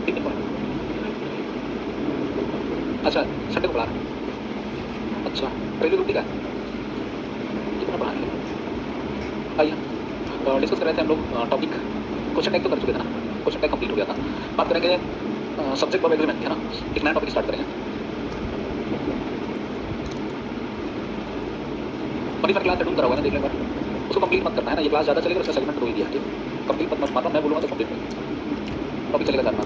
कितने पढ़ा? अच्छा संडे को पढ़ा रहा है। अच्छा पहले ग्रुप का कितना पढ़ा है? आइए डिस्कस कर रहे थे हम लोग टॉपिक। क्वेश्चन टैग तो कर चुके थे ना, क्वेश्चन टैग कंप्लीट हो गया था। बात करेंगे सब्जेक्ट वर्ब एग्रीमेंट है ना, एक नया टॉपिक स्टार्ट करेंगे। मॉडिफायर क्लास शेड्यूल करा हुआ है ना, देख लेंगे उसको कंप्लीट मत करना है ना, ये क्लास ज़्यादा चलेगा उसका सेगमेंट रोक दिया है। ठीक कंप्लीट मत मारना, मैं बोलूँगा तो कंप्लीट टॉपिक चलेगा ज़्यादा।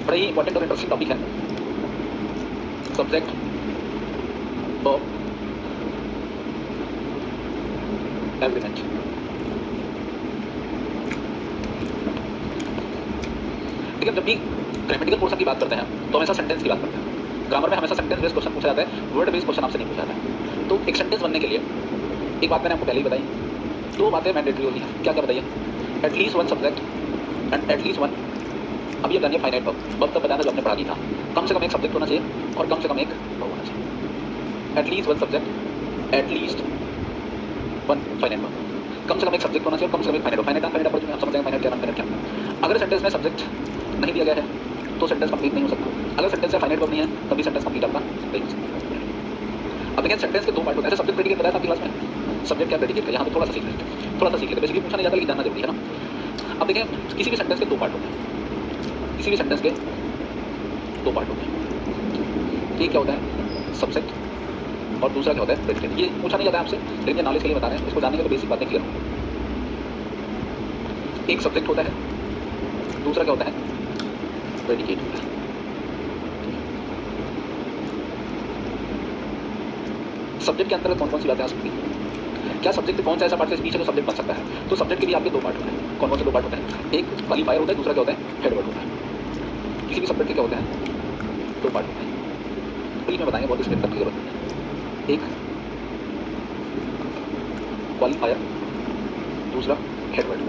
बड़ा ही इंपॉर्टेंट और इंटरेस्टिंग टॉपिक है सब्जेक्ट वर्ब एग्रीमेंट। ठीक है, जब भी ग्रामेटिकल पोर्शन की बात करते हैं तो हमेशा सेंटेंस की बात करते हैं। ग्रामर में हमेशा सेंटेंस बेस्ड क्वेश्चन पूछा जाता है, वर्ड बेस्ड क्वेश्चन आपसे नहीं पूछा जाता है। तो एक सेंटेंस बनने के लिए एक बात मैंने आपको पहले ही बताई, दो बातें मैंडेटरी होती हैं। क्या क्या बताइए? At least one subject and at least one, अभी बताइए फाइनाइट वर्ब तब बताना जो आपने पढ़ा ही था। कम से कम एक सब्जेक्ट होना चाहिए और कम से कम एक वर्ब होना चाहिए। At least one subject, at least one finite verb, कम से कम एक सब्जेक्ट होना चाहिए और कम से कम एक फाइनाइट। फाइनाइट फाइनाइट पर आप समझ जाएंगे फाइनाइट क्या, फाइनाइट क्या। अगर सेंटेंस में सब्जेक्ट नहीं दिया गया है तो सेंटेंस कंप्लीट नहीं हो सकता। अगर सेंटेंस में फाइनाइट वर्ब नहीं है तभी सेंटेंस कंप्लीट आपका नहीं हो सकता। अब देखिए सेंटेंस के दो पार्ट होते हैं। सब्जेक्ट प्रेडिकेट बताया था क्लास में, सब्जेक्ट क्या प्रेडिकेट का, यहाँ पे थोड़ा सा सीख लेते, थोड़ा सा सीख लेते, बेसिकली पूछा नहीं जाता लेकिन जानना जरूरी है ना। अब देखिए किसी भी सेंटेंस के दो पार्ट होते हैं, किसी भी सेंटेंस के दो पार्ट होते हैं। एक क्या होता है सब्जेक्ट और दूसरा क्या होता है प्रेडिकेट। ये पूछा नहीं जाता है आपसे लेकिन ये नॉलेज के लिए बता रहे हैं, इसको जानने के लिए बेसिक बातें क्लियर होंगी। एक सब्जेक्ट होता है, दूसरा क्या होता है प्रेडिकेट होता है। सब्जेक्ट के अंतर्गत कौन कौन सी बातें आ सकती हैं? क्या सब्जेक्ट कौन सा ऐसा पार्ट स्पीच है जो सब्जेक्ट बन सकता है? तो सब्जेक्ट के भी आपके दो पार्ट होते हैं। कौन कौन से दो पार्ट होते हैं? एक क्वालिफायर होता है, दूसरा क्या होता है हेडवर्ड होता है। किसी भी सब्जेक्ट के क्या होते हैं दो पार्ट होते हैं, तो मैं बताएंगे, बहुत एक्सप्लेन करने की जरूरत है। एक क्वालिफायर, दूसरा हेडवर्ड।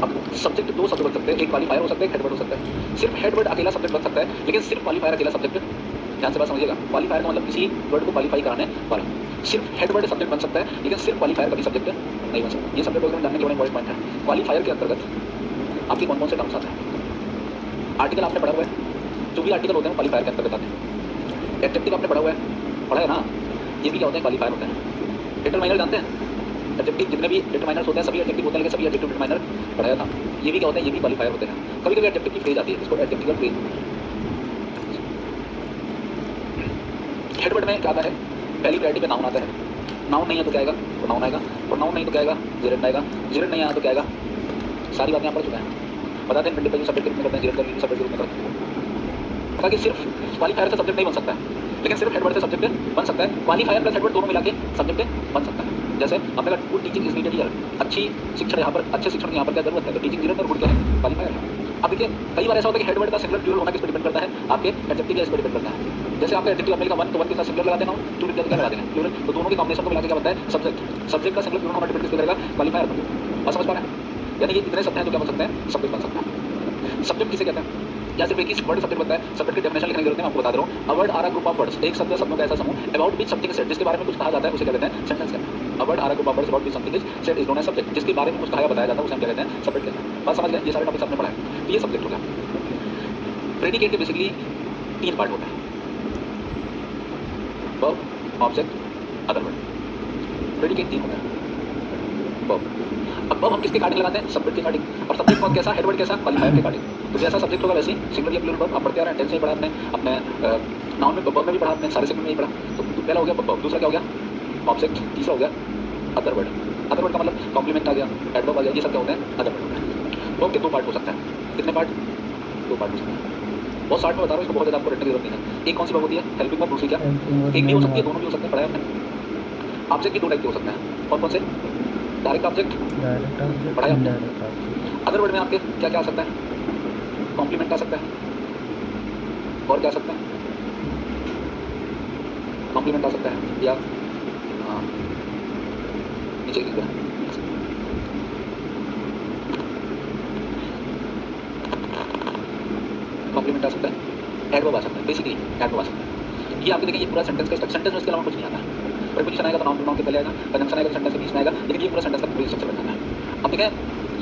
अब सब्जेक्ट दो शब्द बन सकते हैं, एक क्वालिफायर हो सकता है, एक हेडवर्ड हो सकता है। सिर्फ हेडवर्ड अकेला सब्जेक्ट बन सकता है लेकिन सिर्फ क्वालिफायर अकेला सब्जेक्ट, ध्यान से बात समझिएगा। क्वालिफायर का मतलब किसी वर्ड को क्वालिफाई कराने वाला। सिर्फ हेडवर्ड सब्जेक्ट बन सकता है लेकिन सिर्फ क्वालिफायर कभी सब्जेक्ट नहीं बन सकता। ये सब्जेक्ट वगैरह जानने के बड़े इंपॉर्टेंट पॉइंट है। क्वालिफायर के अंतर्गत आपके कौन कौन से टर्म्स आते हैं? आर्टिकल आपने पढ़ा हुआ है, जो भी आर्टिकल होते हैं वो क्वालिफायर के अंतर्गत आते हैं। एडजेक्टिव आपने पढ़ा हुआ है, पढ़ा है ना, ये भी क्या होते हैं क्वालिफायर होते हैं। डिटरमाइनर जानते हैं? एडजेक्टिव जितने भी डिटरमाइनर्स होते हैं सभी एडजेक्टिव होते हैं लेकिन सभी एडजेक्टिव डिटरमाइनर पढ़ाया था। ये भी क्या होते हैं, ये भी क्वालिफायर होते हैं। कभी कभी एडजेक्टिव की फ्रेज आती है, इसको एडजेक्टिव फ्रेज। हेडवर्ड में क्या आता है? पहली प्रायोरिटी पे नाउन आता है। नाउन नहीं है तो क्या आएगा? प्रोनाउन आएगा। प्रोनाउन नहीं तो क्या आएगा? जेरेंड आएगा। जेरेंड नहीं आया तो क्या आएगा? सारी बातें यहाँ पढ़ चुके हैं। बताते हैं मल्टीपल सब्जेक्ट के रूप में करते हैं, जेरेंड का सब्जेक्ट के रूप में करते हैं। ताकि सिर्फ क्वालिफायर से सब्जेक्ट नहीं बन सकता है लेकिन सिर्फ हेडवर्ड से सब्जेक्ट बन सकता है। क्वालिफायर प्लस हेडवर्ड दोनों मिला के सब्जेक्ट बन सकता है। जैसे हमने कहा good teaching is needed here, अच्छी शिक्षण यहाँ पर, अच्छे शिक्षण की यहाँ पर क्या जरूरत है? तो टीचिंग जीरो और गुड क्या है? क्वालिफायर है। अब देखिए कई बार ऐसा होता है कि हेडवर्ड का सिंगुलर प्लूरल होना किस पर डिपेंड करता है? आपके एडजेक्टिव इस पर डिपेंड करता है। जैसे आपका एडजेक्टिव आपने वन तो वन के साथ सिंगुलर लगा देना हो, टू क्या लगा देना प्लूरल, तो दोनों के कॉम्बिनेशन को मिला के क्या बनता है? सब्जेक्ट। सब्जेक्ट का सिंगुलर प्लूरल होना डिपेंड किस पे करेगा? क्वालिफायर पर। बात समझ पा रहे हैं? यानी ये इतने शब्द हैं जो क्या बन सकते हैं? सब्जेक्ट बन सकता है। सब्जेक्ट किसे कहते हैं? या सिर्फ एक ही वर्ड सब्जेक्ट बनता है? सब्जेक्ट की डेफिनेशन लिखने की जरूरत है, मैं आपको बता दे रहा हूँ। A word or a group of words, एक शब्द शब्दों का ऐसा समूह अबाउट विच समथिंग सेड, जिसके बारे में कुछ कहा जाता है उसे क्या कहते हैं? सेंटेंस कहते हैं। A word or a group of words about which something is said is known as subject, जिसके बारे में कुछ कहा बताया जाता है उसे हम क्या कहते हैं? सब्जेक्ट कहते हैं। बात समझ गए? ये सारे टॉपिक्स आपने पढ़ा है, तो ये सब्जेक्ट हो गया। प्रेडिकेट के बेसिकली तीन पार्ट होते हैं, verb, object, other word. Predicate तीन होता है। वर्ब, अब वर्ब हम किसके कार्डिंग लगाते हैं? सब्जेक्ट के कार्डिंग। और सब्जेक्ट कौन कैसा? हेडवर्ड कैसा? क्वालिफायर के कार्डिंग। तो जैसा सब्जेक्ट होगा वैसे ही सिंगुलर या प्लूरल वर्ब आप पढ़ते आ रहे हैं, टेंस में पढ़ा आपने, अपने नाउन में वर्ब में भी पढ़ा आपने, सारे सेगमेंट में ही पढ़ा। तो पहला हो गया वर्ब, दूसरा क्या हो गया? ऑब्जेक्ट, तीसरा हो गया अदर वर्ड। अदर वर्ड का मतलब कॉम्प्लीमेंट आ गया, एडवर्ब आ गया, ये सब क्या होते हैं? अदर वर्ड होते हैं। वर्ब के दो पार्ट हो सकते हैं। कितने पार्ट? दो पार्ट हो सकते हैं। बहुत शार्ट में बता रहा हूँ, इसको बहुत ज़्यादा आपको रटने की जरूरत नहीं है। एक कौन सी वर्ब होती है? हेल्पिंग वर्ब, दूसरी क्या? एक भी हो सकती है, दोनों भी हो सकते हैं, पढ़ा है आपने। ऑब्जेक्ट की दो टाइप के हो सकते हैं, कौन कौन से? डायरेक्ट ऑब्जेक्ट, पढ़ा है आपने। अदर वर्ड में आपके क्या क्या आ सकता है? कॉम्प्लीमेंट आ सकता है, और क्या आ सकता है? कॉम्प्लीमेंट आ सकता है, या नीचे लिख देना। कॉम्प्लीमेंट आ सकता है, एडवर्ब आ सकता है, बेसिकली एडवर्ब आ सकता है। ये आपके देखें ये पूरा सेंटेंस का सेंटेंस में इसके अलावा कुछ नहीं आता है। प्रीपोजिशन आएगा तो नाउन प्रोनाउन के पहले आएगा, कंजंक्शन आएगा तो सेंटेंस के बीच में आएगा, लेकिन ये पूरा सेंटेंस का पूरी स्ट्रक्चर बन जाता है। अब देखें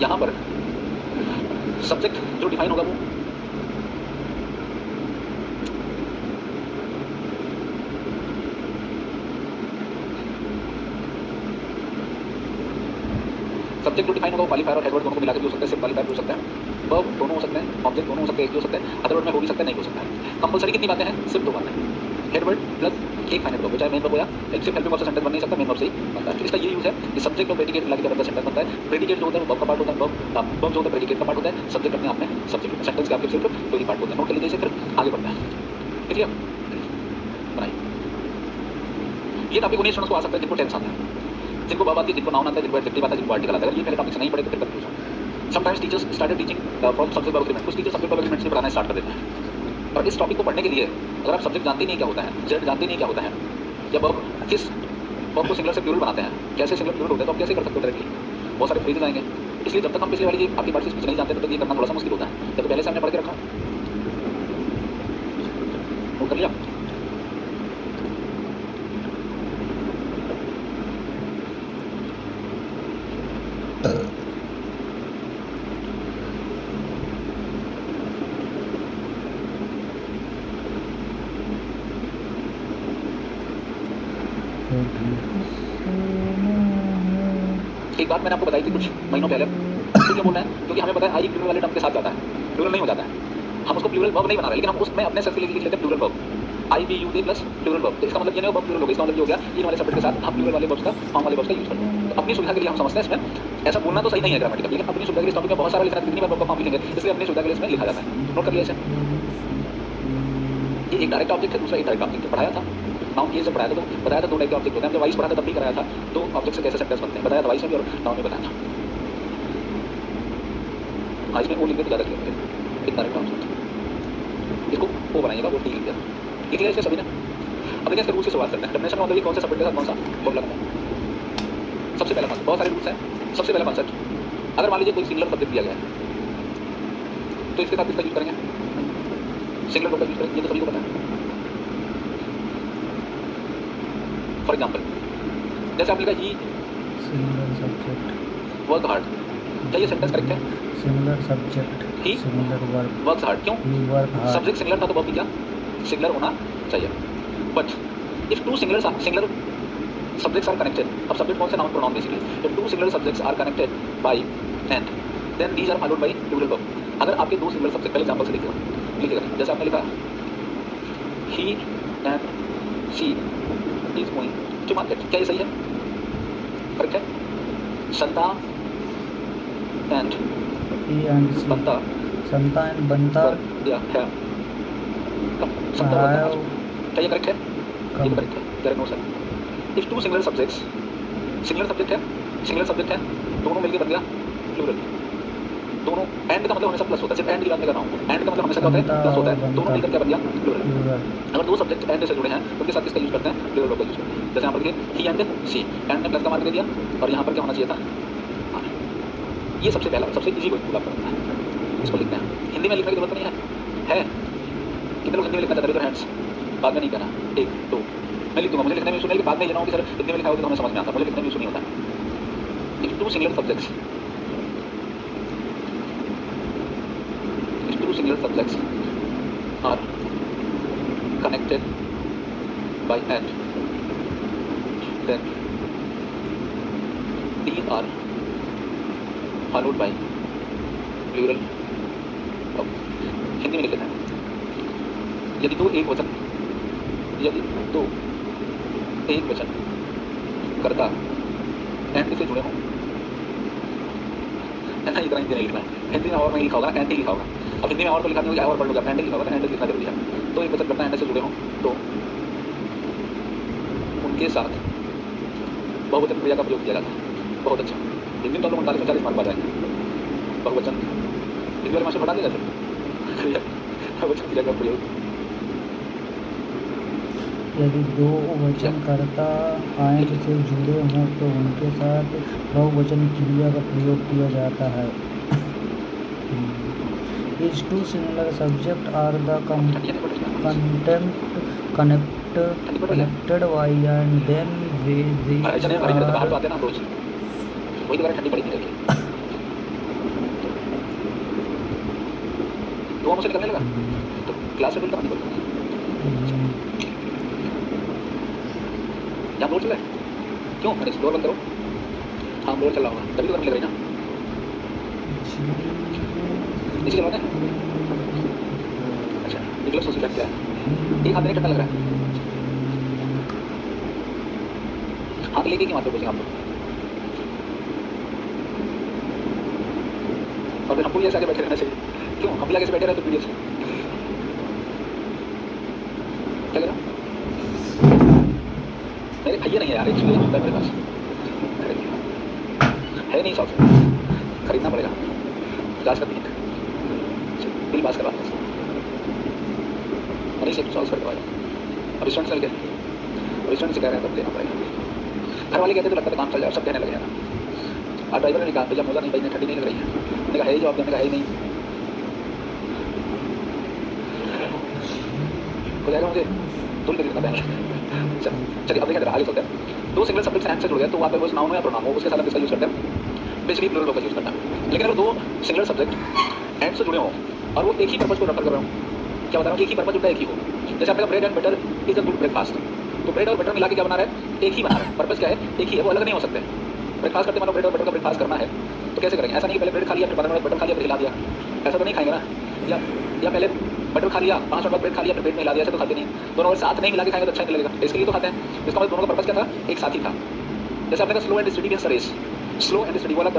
यहाँ पर सब्जेक्ट जो डिफाइन होगा वो सब्जेक्ट जो डिफाइन होगा वो क्वालिफायर और हेडवर्ड दोनों को मिलाकर भी हो सकता है, सिर्फ क्वालिफायर हो सकता है, वर्ब दोनों हो सकते हैं, ऑब्जेक्ट दोनों हो सकते हैं, एक भी हो सकता है, अदर वर्ड में हो भी सकता है, नहीं हो सकता है। कंपलसरी कितनी बातें हैं? सिर्फ 2 बातें, हेडवर्ड प्लस एक फाइनल वर्ब, चाहे मेन वर्ब हो या एक सिर्फ हेल्पिंग वर्ब से सेंटेंस बन नहीं सकता, मेन वर्ब से ही बनता है। तो इसका ये यूज है कि सब्जेक्ट और प्रेडिकेट मिला के जब सेंटेंस बनता है, प्रेडिकेट जो होता है वो वर्ब का पार्ट होता है, वर्ब जो होता है प्रेडिकेट का पार्ट होता है, सब्जेक्ट अपने आप में सब्जेक्ट सेंटेंस के आपके सिर्फ 2 ही पार्ट होते हैं। नोट कर लीजिए, फिर आगे बढ़ते हैं। क्लियर? बनाइए। ये टॉपिक उन्हीं स्टूडेंट्स को आ सकता है जिनको टेंस आता है, जिनको वर्ब आती है, जिनको नाउन आता है, जिनको एडजेक्टिव आता है, जिनको आर्टिकल आता है। ये पहले टॉपिक से नहीं पढ़े तो फिर कंफ्यूज हो। Sometimes teachers started teaching from subject verb agreement, कुछ टीचर सब्जेक्ट वर्ब एग्रीमेंट से पढ़ाना स्टार्ट कर देते हैं। और इस टॉपिक को पढ़ने के लिए अगर आप सब्जेक्ट जानते नहीं क्या होता है, जेड जानते नहीं क्या होता है, या वर्ब किस वर्ब को सिंगुलर से प्लूरल बनाते हैं, कैसे सिंगुलर प्लूरल होता है, तो आप कैसे कर सकते हो डायरेक्टली, बहुत सारे फ्रेजेस आएंगे। इसलिए जब तक हम पिछले वाली आपकी बात स्पीच नहीं जानते तब तक ये करना थोड़ा सा मुश्किल होता है। तो पहले से हमने पढ़ के रखा, नोट कर लिया। एक बात मैंने आपको बताई थी कुछ महीनों पहले, क्यों बोलना है? क्योंकि हमें पता है आई प्लूरल वाले टर्म के साथ जाता है, प्लूरल नहीं हो जाता है, हम उसको प्लूरल वर्ब नहीं बना रहे, लेकिन हम उसमें अपने सेंस के लिए लिख लेते हैं plural verb, I B U D plus plural verb. तो इसका मतलब ये नहीं वर्ब प्लूरल होगा, इसका मतलब ये हो गया इन वाले सब्जेक्ट के साथ हम प्लूरल वाले वर्ब्स का, फॉर्म वाले वर्ब्स का यूज करते हैं। तो अपनी सुविधा के लिए हम समझते हैं इसमें ऐसा बोलना तो सही नहीं है ग्रामेटिकल, लेकिन अपनी सुविधा के लिए इस टॉपिक में बहुत सारा लिखना है, कितनी बार वर्ब का फॉर्म लिखेंगे, इसलिए अपनी सुविधा के लिए इसमें लिखा जाता है। नोट कर लिया इसे। ये एक डायरेक्ट ऑब्जेक्ट है, दूसरा इनडायरेक्ट ऑब्जेक्ट पढ़ाया था। नाउन केस जब पढ़ाया था तो बताया था 2 टाइप के ऑब्जेक्ट होते हैं। हमने वाइस पढ़ा था तब भी कराया था, 2 ऑब्जेक्ट से कैसे सेंटेंस बनते हैं बताया था वाइस में भी और नाउन में बताया था। वाइस में वो लिख के ज़्यादा क्लियर है, इनडायरेक्ट ऑब्जेक्ट इसको वो बनाइएगा, वो टी लिख दिया। ये क्लियर है सभी ने? अब देखिए इसके रूल से शुरुआत करते हैं। डेफिनेशन में कौन से सब्जेक्ट के साथ कौन सा वर्ब लगता है। सबसे पहला कॉन्सेप्ट, बहुत सारे रूल्स हैं। सबसे पहला कॉन्सेप्ट, अगर मान लीजिए कोई सिंगुलर सब्जेक्ट दिया गया है तो इसके साथ किसका यूज करेंगे? सिंगुलर वर्ब का यूज करेंगे, ये तो सभी को पता है। फॉर एग्जाम्पल जैसे आप लिखा ही सिंगुलर सब्जेक्ट वर्क हार्ड, क्या ये सेंटेंस करेक्ट है? सिंगुलर सब्जेक्ट ही सिंगुलर वर्ब वर्क्स हार्ड, क्यों? ही वर्क हार्ड। सब्जेक्ट सिंगुलर था तो वर्ब भी क्या सिंगुलर होना चाहिए। But if 2 singular subjects are connected, अब सब्जेक्ट कौन से noun pronoun basically, if 2 singular subjects are connected by and then these are followed by plural verb। अगर आपके 2 सिंगुलर सब्जेक्ट, पहले एग्जांपल से लिखिएगा, जैसे आपने लिखा he and she is going to market, क्या ये सही है? करेक्ट है? संता and बनता, संता एंड बनता या है संता बनता, क्या ये करेक्ट है? ये तो करेक्ट है, correct no sir. If 2 singular subjects, singular subject है, दोनों मिलकर बन गया प्लूरल। दोनों एंड का मतलब हमेशा प्लस होता है, सिर्फ एंड की बात नहीं कर रहा हूँ, एंड का मतलब हमेशा क्या होता है? प्लस होता है। दोनों मिलकर क्या बन गया? प्लूरल। अगर 2 सब्जेक्ट एंड से जुड़े हैं तो उनके साथ किसका यूज करते हैं? प्लूरल वर्ब का यूज करते हैं। जैसे यहाँ पर देखिए ही एंड सी, एंड ने प्लस का मार्क दे दिया और यहाँ पर क्या होना चाहिए था? ये सबसे पहला सबसे इजी कोई रूल आपका होता है, इसको लिखते हैं। हिंदी में लिखने की जरूरत नहीं है कितने लोग हिंदी में लिखना चाहते हैं? हैंड्स, बाद में नहीं करना, 1 2 मैं लिख दूंगा, मुझे लिखने में इशू नहीं, बाद में लेना हो कि सर हिंदी में लिखा होगा तो हमें समझ में आता, मुझे लिखने में इशू नहीं होता। If 2 singular subjects are connected by and, then these are followed by plural verb। Hindi में लिख लेते हैं, यदि 2 एक वचन कर्ता एंड से जुड़े हों, ऐसा इतना हिंदी नहीं लिखना है, हिंदी में और नहीं लिखा होगा, एंड ही लिखा होगा। अब हिंदी में और तो लिखा नहीं होगा, और पढ़ लो, एंड लिखा होगा, एंड लिखना जरूरी है। तो एक वचन कर्ता एंड से जुड़े हों तो उनके साथ बहुवचन क्रिया का प्रयोग किया जाता है। बहुत अच्छा, हिंदी में तो 39-40 मार्क पा जाएंगे। बहुवचन इस बारे मास्टर पढ़ा देगा सर, बहुवचन क्रिया का प्रयोग। यदि 2 वचनकर्ता आयत से जुड़े हों तो उनके साथ बहुवचन क्रिया का प्रयोग किया जाता है। These 2 singular subjects are the connected via and then they चले बाहर तो are आते हैं ना रोज, वही दोबारा ठंडी पड़ी नहीं रहती, तो मुझसे निकलने लगा तो क्लास से निकलता नहीं, यहाँ बोर्ड चल रहा है क्यों? अरे डोर बंद करो। हाँ बोर्ड चल रहा होगा तभी तो गर्मी लग रही ना, इसी बात है। अच्छा निकलस सोच क्या है, एक हाथ में ठंडा लग रहा है, हाथ लेके क्यों आते हो आप लोग? और फिर हमको भी ऐसे आगे बैठे रहना चाहिए, क्यों? हम भी आगे से बैठे रहे तो वीडियो से क्या करा? मेरे भैया नहीं है यार, एक्चुअली होता है मेरे पास है नहीं, सॉफ्ट खरीदना पड़ेगा, 50 का 3 बिल पास करवा नहीं से सॉल्व कर पाएगा। अब स्टूडेंट चल गए, स्टूडेंट से कह रहे हैं तब देना पड़ेगा, घर वाले कहते तो लगता है काम चल जाए, सब कहने लगे ना। और ड्राइवर ने कहा भैया मौका नहीं, भाई ने ठंडी नहीं लग रही है, मैंने कहा है ही जॉब, मैंने कहा है ही नहीं, हो जाएगा मुझे तुल कर देना पड़ेगा। चलिए अब देखिए आगे चलते हैं। दो सिंगल सब्जेक्ट एंड से जुड़ गए तो वहाँ पर वो नाउन हो या प्रोनाउन हो उसके साथ हम इसका यूज करते हैं, बेसिकली प्लूरल का यूज करना है। लेकिन अगर दो सिंगल सब्जेक्ट एंड से जुड़े हों और वो एक ही पर्पज को रेफर कर रहा हूँ, क्या बता रहा हूँ, एक ही पर्पज उनका एक ही हो। जैसे आपका bread and butter is a good breakfast, तो ब्रेड और बटर मिला के क्या बना रहा है, एक ही बना रहा है, पर्पज क्या है, एक ही है, वो अलग नहीं हो सकते। ब्रेकफास्ट करते मानो ब्रेड और बटर का ब्रेकफास्ट करना है तो कैसे करेंगे? ऐसा नहीं पहले ब्रेड खा लिया फिर 15 मिनट बटर खा लिया फिर हिला दिया, ऐसा तो नहीं खाएंगे ना। या पहले बटर खा लिया 5 मिनट बाद ब्रेड खा लिया फिर पेट में हिला दिया, ऐसे तो खाते नहीं। दोनों अगर साथ नहीं मिला के खाएंगे तो अच्छा नहीं लगेगा, इसके लिए तो खाते हैं। इसका मतलब दोनों का पर्पज क्या था, एक साथ ही था। जैसे आपने कहा slow and steady wins the race, slow and steady वाला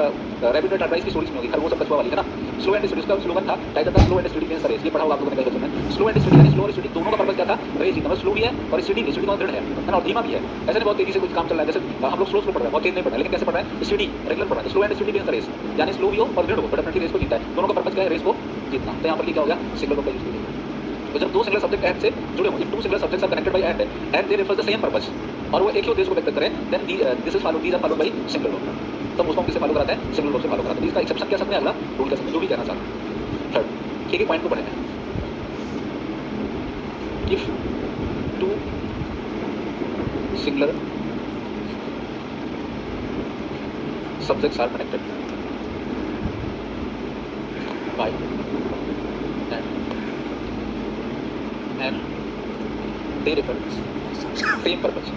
रैबिट एंड टर्टवाइज की स्टोरीज में होगी, खरगोश और कछुआ वाली है ना। स्लो एंड स्टडी का स्लोगन था, टाइटल था slow and steady wins the race, ये पढ़ा होगा आप लोगों ने कई बच्चों ने। स्लो एंड स्टडी यानी स्लो और स्टडी दोनों का पर्पज क्या था, रेस जीतना, मतलब स्लो भी है और स्टडी दोनों दृढ़ है ना, और धीमा भी है। ऐसे नहीं बहुत तेजी से कुछ काम चल रहा है, जैसे हम लोग स्लो पढ़ रहे हैं, बहुत तेज नहीं पढ़ रहे, लेकिन कैसे पढ़ रहे हैं, स्टडी रेगुलर पढ़ रहे हैं। Slow and steady wins the race यानी स्लो भी हो और दृढ़ हो, बट डेफिनेटली रेस को जीता है। दोनों का पर्पज क्या है, रेस को जीतना। तो यहाँ पर क्या हो गया, सिंगल वर्ब का यूज किया। तो जब दो सिंगल सब्जेक्ट एंड से जुड़े हो, two single subjects are connected by and they refer the same purpose, और वो एक ही उद्देश्य को व्यक्त करें, then this is follow, these are followed by single verb. तब उसको हम किसे फॉलो कराते हैं, सिंगल वर्ब से फॉलो कराते हैं। इसका एक्सेप्शन कह सकते हैं, अगला रूल कह सकते हैं, जो भी कहना चाहते हैं। थर्ड एक ही पॉइंट को पढ़ेंगे, if two singular subjects are connected by and they refer same purpose,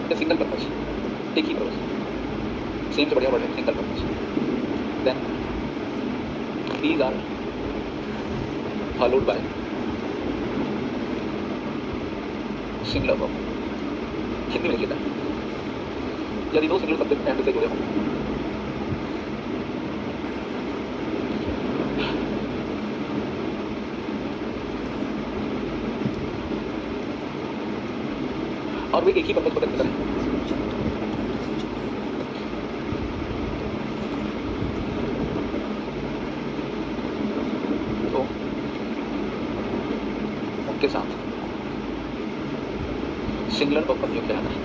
a single purpose, एक ही purpose, same से बढ़िया वर्ड है, single purpose, then these are followed by singular verb। Hindi में लिखा है यदि दो सिंगल सब्जेक्ट एंड से जुड़े हों, और वे एक ही पर्पज को व्यक्त करें। तो उनके साथ सिंगुलर वर्ब का प्रयोग किया जाता है।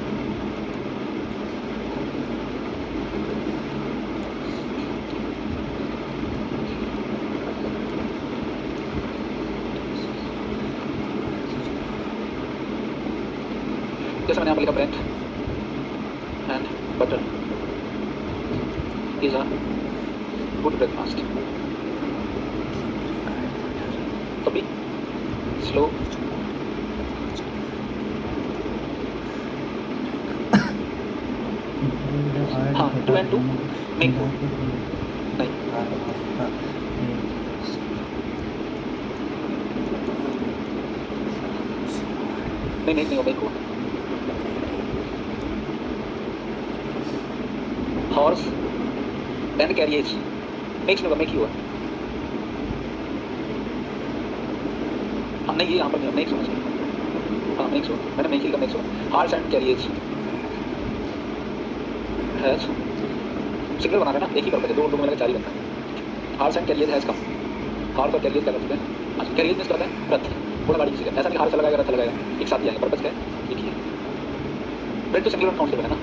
जैसे मैंने यहाँ पर लिखा bread and butter is a good breakfast, कभी स्लो हाँ 2 and 2 मेक 4 नहीं नहीं हो make 4। Horse and carriage makes no make you हमने ये यहाँ पर नहीं सुना, हाँ make sure मैंने make ही का make sure। Horse and carriage has single बना रहे ना, एक ही पर्पज है, दो मिलकर 4 ही बनता है। Horse and carriage has come, horse और carriage क्या करते हैं, carriage मींस करते हैं रथ, थोड़ा गाड़ी किसी का, ऐसा नहीं horse लगाएगा रथ लगाएगा, एक साथ ही आएंगे, पर्पज क्या है एक ही है। ब्रेड तो सिंगल काउंट है ना,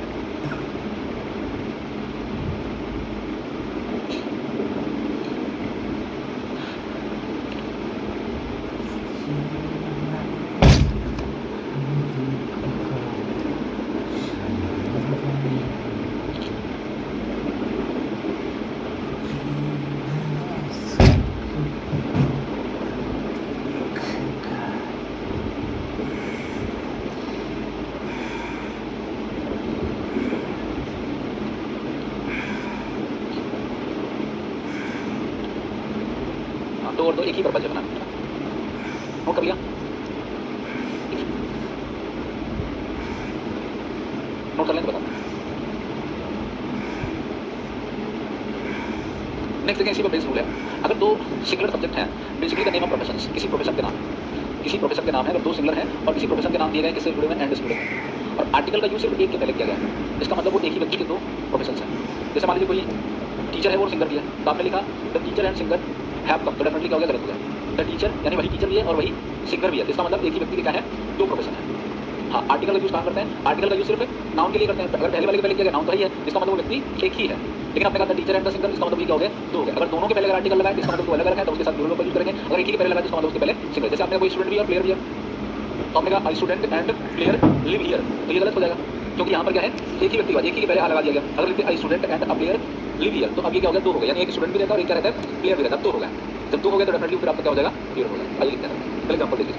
दो और दो एक ही पर्पज है बनाना, नोट कर लिया। नोट कर लें तो बताओ। नेक्स्ट देखिए, इसी पर बेस रूल है। अगर दो सिंगुलर सब्जेक्ट हैं, basically the name of profession, किसी प्रोफेशन के नाम है, अगर दो सिंगुलर हैं और किसी प्रोफेशन के नाम दिए गए, किससे जुड़े हुए हैं, एंड से जुड़े हैं, और आर्टिकल का यूज सिर्फ एक के पहले किया गया है, इसका मतलब वो एक ही व्यक्ति के दो प्रोफेशन हैं। जैसे मान लीजिए कोई टीचर है और सिंगर भी है, तो आपने लिखा the teacher and singer have come, तो डेफिनेटली क्या हो गया, गलत हो गया। द टीचर यानी वही टीचर भी है और वही सिंगर भी है, इसका मतलब एक ही व्यक्ति के क्या है, दो प्रोफेशन है। हाँ, आर्टिकल का यूज कहाँ करते हैं, आर्टिकल का यूज सिर्फ नाउन के लिए करते हैं। अगर पहले वाले के पहले किया गया नाउन तो ही है, इसका मतलब वो व्यक्ति एक ही है। लेकिन आपने कहा टीचर एंड द सिंगर, इसका मतलब ये क्या हो गया, दो हो गया। अगर दोनों के पहले आर्टिकल लगाए, इसका मतलब दो अलग अलग है, तो उसके साथ दोनों को यूज करेंगे। अगर एक ही के पहले लगाए, इसका मतलब उसके पहले सिंगर। जैसे आपने कोई स्टूडेंट भी और प्लेयर भी है, तो आपने कहा I student and player live here, तो ये गलत हो जाएगा, क्योंकि यहाँ पर क्या है, एक ही व्यक्ति का, एक ही के पहले आ लगा दिया गया। अगर लिखते I student and a player live here, तो अब ये क्या हो गया, दो हो गया। यानी एक स्टूडेंट भी रहता है और एक क्या रहता है, प्लेयर भी रहता है, दो हो गया। जब दो हो गया तो डेफिनेटली फिर आपका क्या हो जाएगा, जीरो हो जाएगा। आइए लिखते हैं, पहले एग्जाम्पल देखिए।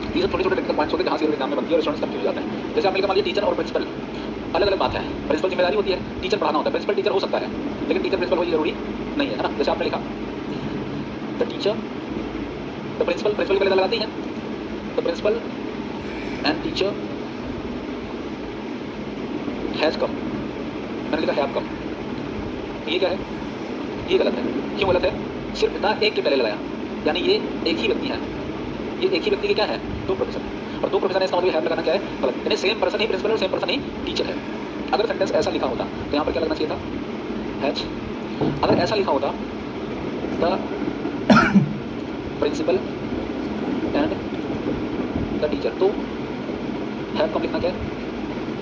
ये सब छोटे छोटे टेक्निकल पॉइंट्स होते हैं जहाँ से एग्जाम में बनती है और स्टूडेंट्स कंफ्यूज जाते हैं। जैसे आपने कहा टीचर और प्रिंसिपल अलग अलग बात है। प्रिंसिपल जिम्मेदारी होती है, टीचर पढ़ाना होता है। प्रिंसिपल टीचर हो सकता है, लेकिन टीचर प्रिंसिपल वही जरूरी नहीं है ना। जैसे आपने लिखा the teacher, the principal, principal के पहले लगाते ही हैं, the principal and teacher has come, मैंने लिखा हैव कम, ये क्या है, ये गलत है। क्यों गलत है, सिर्फ इतना एक के पहले लगाया, यानी ये एक ही व्यक्ति है, ये एक ही व्यक्ति के क्या है, दो प्रोफेशन, और दो प्रोफेशन है, इसका मतलब हैव लगाना क्या है, गलत। यानी सेम पर्सन ही प्रिंसिपल और सेम पर्सन ही टीचर है। अगर सेंटेंस ऐसा लिखा होता तो यहाँ पर क्या लगना चाहिए था, हैज। अगर ऐसा लिखा होता the principal and the teacher, तो हैव कम लिखना क्या है,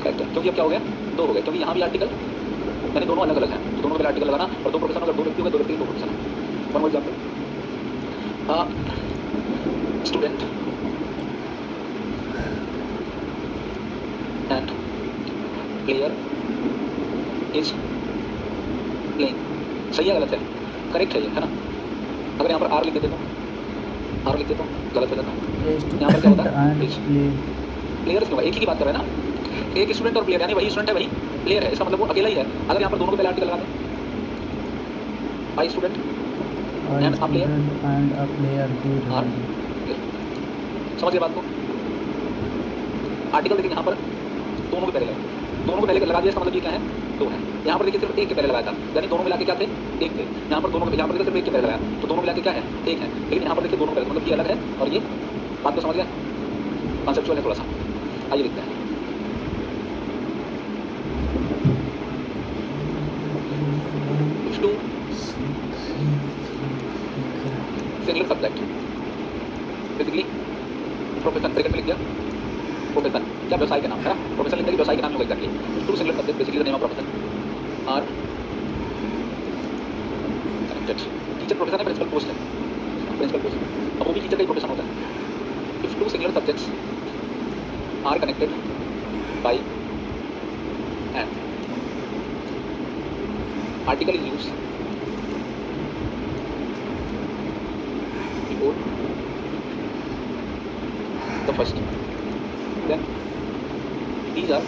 करेक्ट है, क्योंकि अब क्या हो गया, दो हो गए, क्योंकि यहाँ भी आर्टिकल यानी दोनों अलग अलग हैं, तो दोनों के पहले आर्टिकल लगाना, और दो प्रोफेशन, अगर दो व्यक्ति हो गए, दो व्यक्ति दो प्रोफेशन है। One more example, student and player is playing, सही है गलत है, करेक्ट है ये, है ना। अगर यहाँ पर आर लिख देते तो, आर लिख देते तो गलत हो जाता। यहाँ पर क्या होता है, प्लेयर्स क्यों, एक ही की बात कर रहे हैं ना, एक स्टूडेंट और प्लेयर, यानी वही स्टूडेंट है वही प्लेयर है, इसका मतलब वो अकेला ही है। अगर यहाँ पर दोनों को पहले आर्टिकल लगा दें, I student and a player are, समझ गए बात को। आर्टिकल देखिए यहाँ पर दोनों के पहले लगा, दोनों को पहले लगा दिया, इसका मतलब ये क्या है, दो है। यहाँ पर देखिए सिर्फ एक के पहले लगाया था, यानी दोनों मिला के क्या थे, एक थे। यहाँ पर दोनों, यहाँ पर सिर्फ एक के पहले लगाया, तो दोनों मिला के क्या है, एक है। लेकिन यहाँ पर देखिए दोनों पहले, मतलब ये अलग है और ये, बात को समझ गया, कॉन्सेप्चुअल है थोड़ा सा। आइए लिखते हैं, two singular subject, basically profession, bracket में लिख दिया प्रोफेशन, क्या व्यवसाय के नाम है, प्रोफेशन लिखने की व्यवसाय के नाम होगा exactly. Two singular subject, basically the name of profession are connected. Teacher profession है, प्रिंसिपल पोस्ट है, प्रिंसिपल पोस्ट, अब वो भी टीचर का ही प्रोफेशन होता है। If two singular subjects are connected by and, article is used before the first, then these are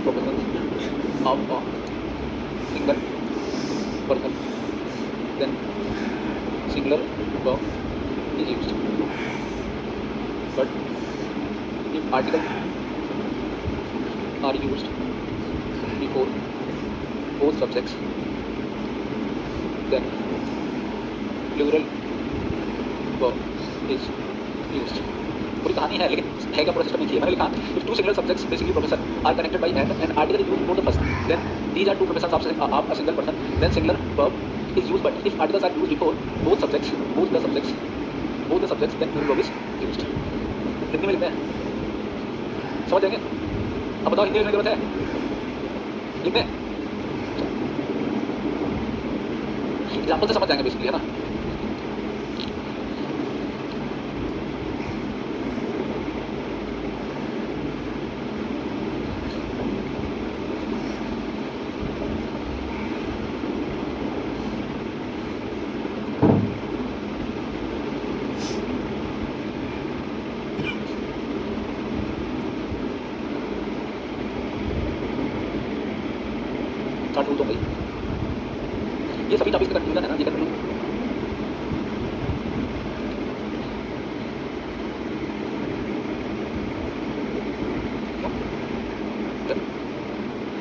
professions of a single person, then singular verb is used. But if articles are used before both subjects, then plural verb is used. पूरी कहानी है, लेकिन है क्या, पूरा system एक ही है। मैंने लिखा if two singular subjects basically profession are connected by and article is used for the first, then these are two professions of a single person, then singular verb is used. But if articles are used before both the subjects, then plural verb is used. Hindi में लिखते हैं, समझ जाएंगे। अब बताओ हिंदी में जरूरत है, लिखते हैं, एग्जाम्पल से समझ जाएंगे बेसिकली, है ना। स्टार्ट हो तो भाई, ये सभी टॉपिक्स का कंक्लूजन है ना, ये कंक्लूजन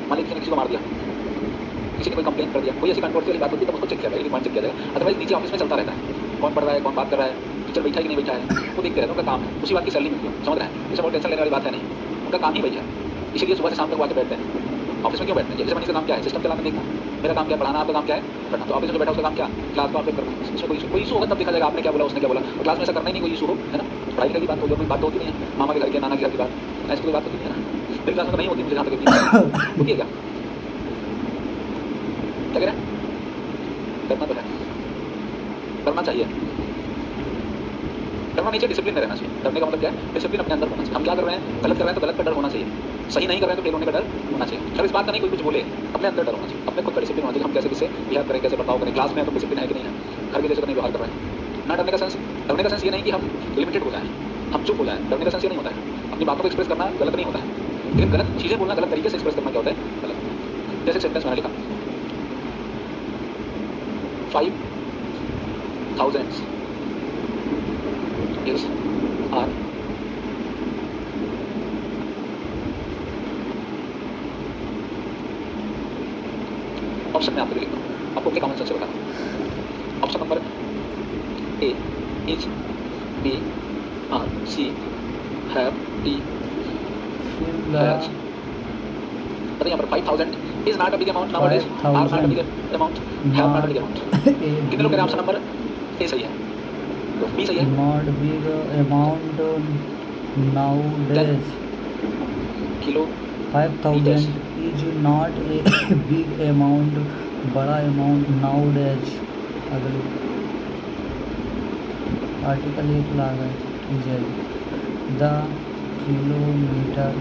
मान लीजिए किसी को मार दिया, किसी ने कोई कंप्लेंट कर दिया, कोई ऐसी कंट्रोवर्सी वाली बात होती है, तब उसको चेक किया जाएगा, पॉइंट चेक किया जाएगा। अदरवाइज नीचे ऑफिस में चलता रहता है, कौन पढ़ रहा है, कौन बात कर रहा है, टीचर बैठा है कि नहीं बैठा है, वो देखते रहते हैं, उनका काम है, उसी बात की सैलरी मिलती है, समझ रहे हैं? इससे बहुत टेंशन लेने वाली बात है नहीं, उनका काम ही वही है। इसीलिए सुबह से शाम तक आके बैठते हैं। ऑफिस में क्यों बैठते हैं? जैसे मनीष का काम क्या है, सिस्टम चलाना, देखना। मेरा काम क्या है, पढ़ाना। आपका काम क्या है, पढ़ना। तो ऑफिस में जो बैठा उसका काम क्या, क्लास को अपडेट करना। इसमें कोई इशू होगा तब देखा जाएगा आपने क्या बोला, उसने क्या बोला। और क्लास में ऐसा करना ही नहीं, कोई इशू हो, है ना। पढ़ाई की बात होगी, कोई बात होती नहीं है, मामा के घर के, नाना के घर की बात, ऐसी कोई बात होती है ना। मेरी क्लास में तो नहीं होती, मुझे जहाँ तक होती है क्या कह रहे हैं? करना तो है, करना चाहिए, करना नहीं चाहिए, डिसिप्लिन में रहना चाहिए। करने का मतलब क्या है, डिसिप्लिन अपने अंदर होना चाहिए। हम क्या कर रहे हैं, गलत कर रहे हैं तो गलत का डर होना चाहिए, सही नहीं कर रहे हैं तो फेल होने का डर होना चाहिए। अब इस बात का नहीं कोई कुछ बोले, अपने अंदर डर होना चाहिए, अपने खुद का डिसिप्लिन होना चाहिए। हम कैसे किससे बिहेव करें, कैसे बर्ताव करें। क्लास में तो डिसिप्लिन है कि नहीं है, घर के जैसे तो नहीं व्यवहार कर रहे हैं ना। डरने का सेंस ये नहीं कि हम लिमिटेड हो जाएं, हम चुप हो जाएं। डरने का सेंस ये नहीं होता है, अपनी बातों को एक्सप्रेस करना गलत नहीं होता है, लेकिन गलत चीज़ें बोलना, गलत तरीके से एक्सप्रेस करना क्या होता है, गलत। जैसे सेंटेंस मैंने लिखा, 5,000 is are ऑप्शन में आपको लिखता हूँ, आपको अपने कॉमन सेंस से बताना। Option number A is, B are, C have, D has. बताइए यहाँ पर 5,000 is not a big amount nowadays, are not a big amount, have not a big amount. कितने लोग कह रहे हैं ऑप्शन नंबर ए सही है, तो बी सही है। Not big amount nowadays, kilo 5,000 is not a big amount, बड़ा अमाउंट नाउडेज। अगले आर्टिकल 1 लाग है, the kilometre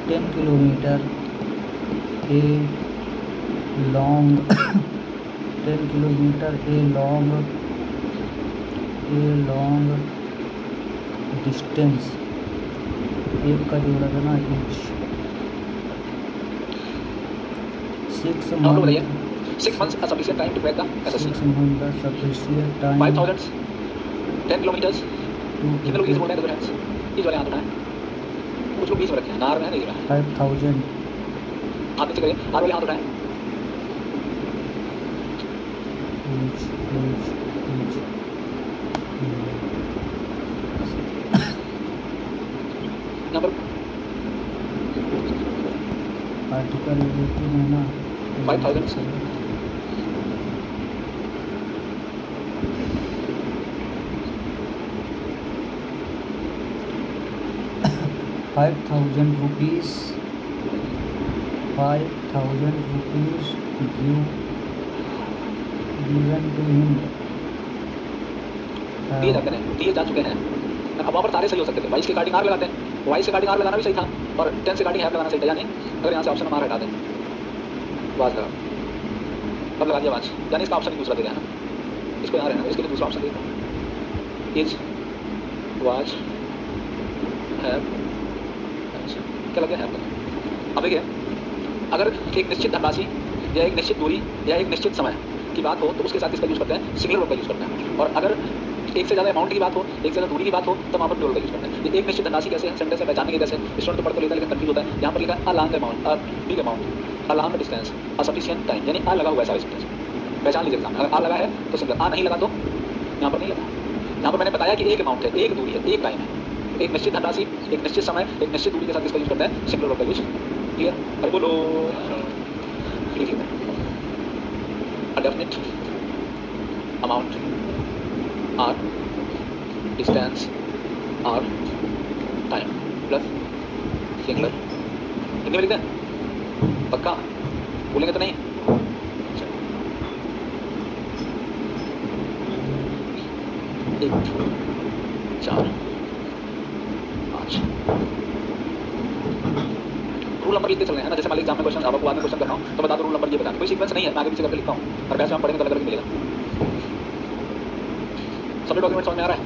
10 kilometre a long 10 kilometre a long distance, एक का जोड़ा था ना, etch 6 months a sufficient time to crack the SSC. 6 months sufficient time 5,000 10 kilometers कितने लोग इस बोल रहे हैं, तो फ्रेंड्स इस वाले हाथ उठाएं, कुछ लोग बीच में रखे हैं, नार में है, नहीं रहा 5,000 हाथ नीचे करिए, हाथ वाले हाथ उठाएं। यहाँ पर आर्टिकल 1 में ना 5,000 5,000 rupees 5,000 rupees given to him। दिए जाते हैं, दिए जा चुके हैं। अब वहाँ पर सारे सही हो सकते थे, 22 के कार्डिंग आर लगाते हैं, 22 से कार्डिंग आर लगाना भी सही था, और 10 से कार्डिंग हैव लगाना सही था। यानी अगर यहाँ से ऑप्शन आर हटा दें, वाज लगा, अब लगा दिया वाज, यानी इसका ऑप्शन दूसरा दे रहा है ना, इसको यहाँ रहना, इसके लिए दूसरा ऑप्शन देता हूँ, इज वाज हैव, क्या लग गया है आपको। अब देखिए, अगर एक निश्चित धनराशि या एक निश्चित दूरी या एक निश्चित समय की बात हो तो उसके साथ इसका यूज़ करते हैं, सिंगुलर वर्ब का यूज़ करते हैं। और अगर एक से ज़्यादा अमाउंट की बात हो, एक से ज़्यादा दूरी की बात हो, तो वहाँ पर प्लूरल का यूज़ करते हैं। एक निश्चित धनराशि कैसे सेंटेंस से पहचानने के कैसे, स्टूडेंट तो पढ़ तो लेता है लेकिन कंफ्यूज होता है। यहाँ पर लिखा a long amount, a big amount, a long distance, a sufficient time, यानी आ लगा हुआ है सारे सेंटेंस, पहचान लीजिए सामने। अगर आ लगा है तो सिंगुलर, आ नहीं लगा तो यहाँ पर नहीं लगा। यहाँ पर मैंने बताया कि एक अमाउंट है, एक दूरी है, एक टाइम है, एक निश्चित धनराशि, एक निश्चित समय, एक निश्चित दूरी के साथ इसका यूज़ करता है, सिंगुलर वर्ब का यूज़। क्लियर? अरे बोलो, लिखिए a definite amount or distance or time plus singular। Hindi में लिखते हैं, पक्का बोलेंगे तो नहीं। एक 4 5 रूल नंबर लिखते चल रहे हैं ना। जैसे मान लीजिए एग्जाम में क्वेश्चन, आपको बाद में क्वेश्चन कर रहा हूँ तो बता दो रूल नंबर ये बताना, कोई सीक्वेंस नहीं है, मैं आगे पीछे करके लिखता हूँ, और वैसे हम पढ़ेंगे तो अलग अलग मिलेगा। सभी डॉक्यूमेंट समझ में आ रहा है,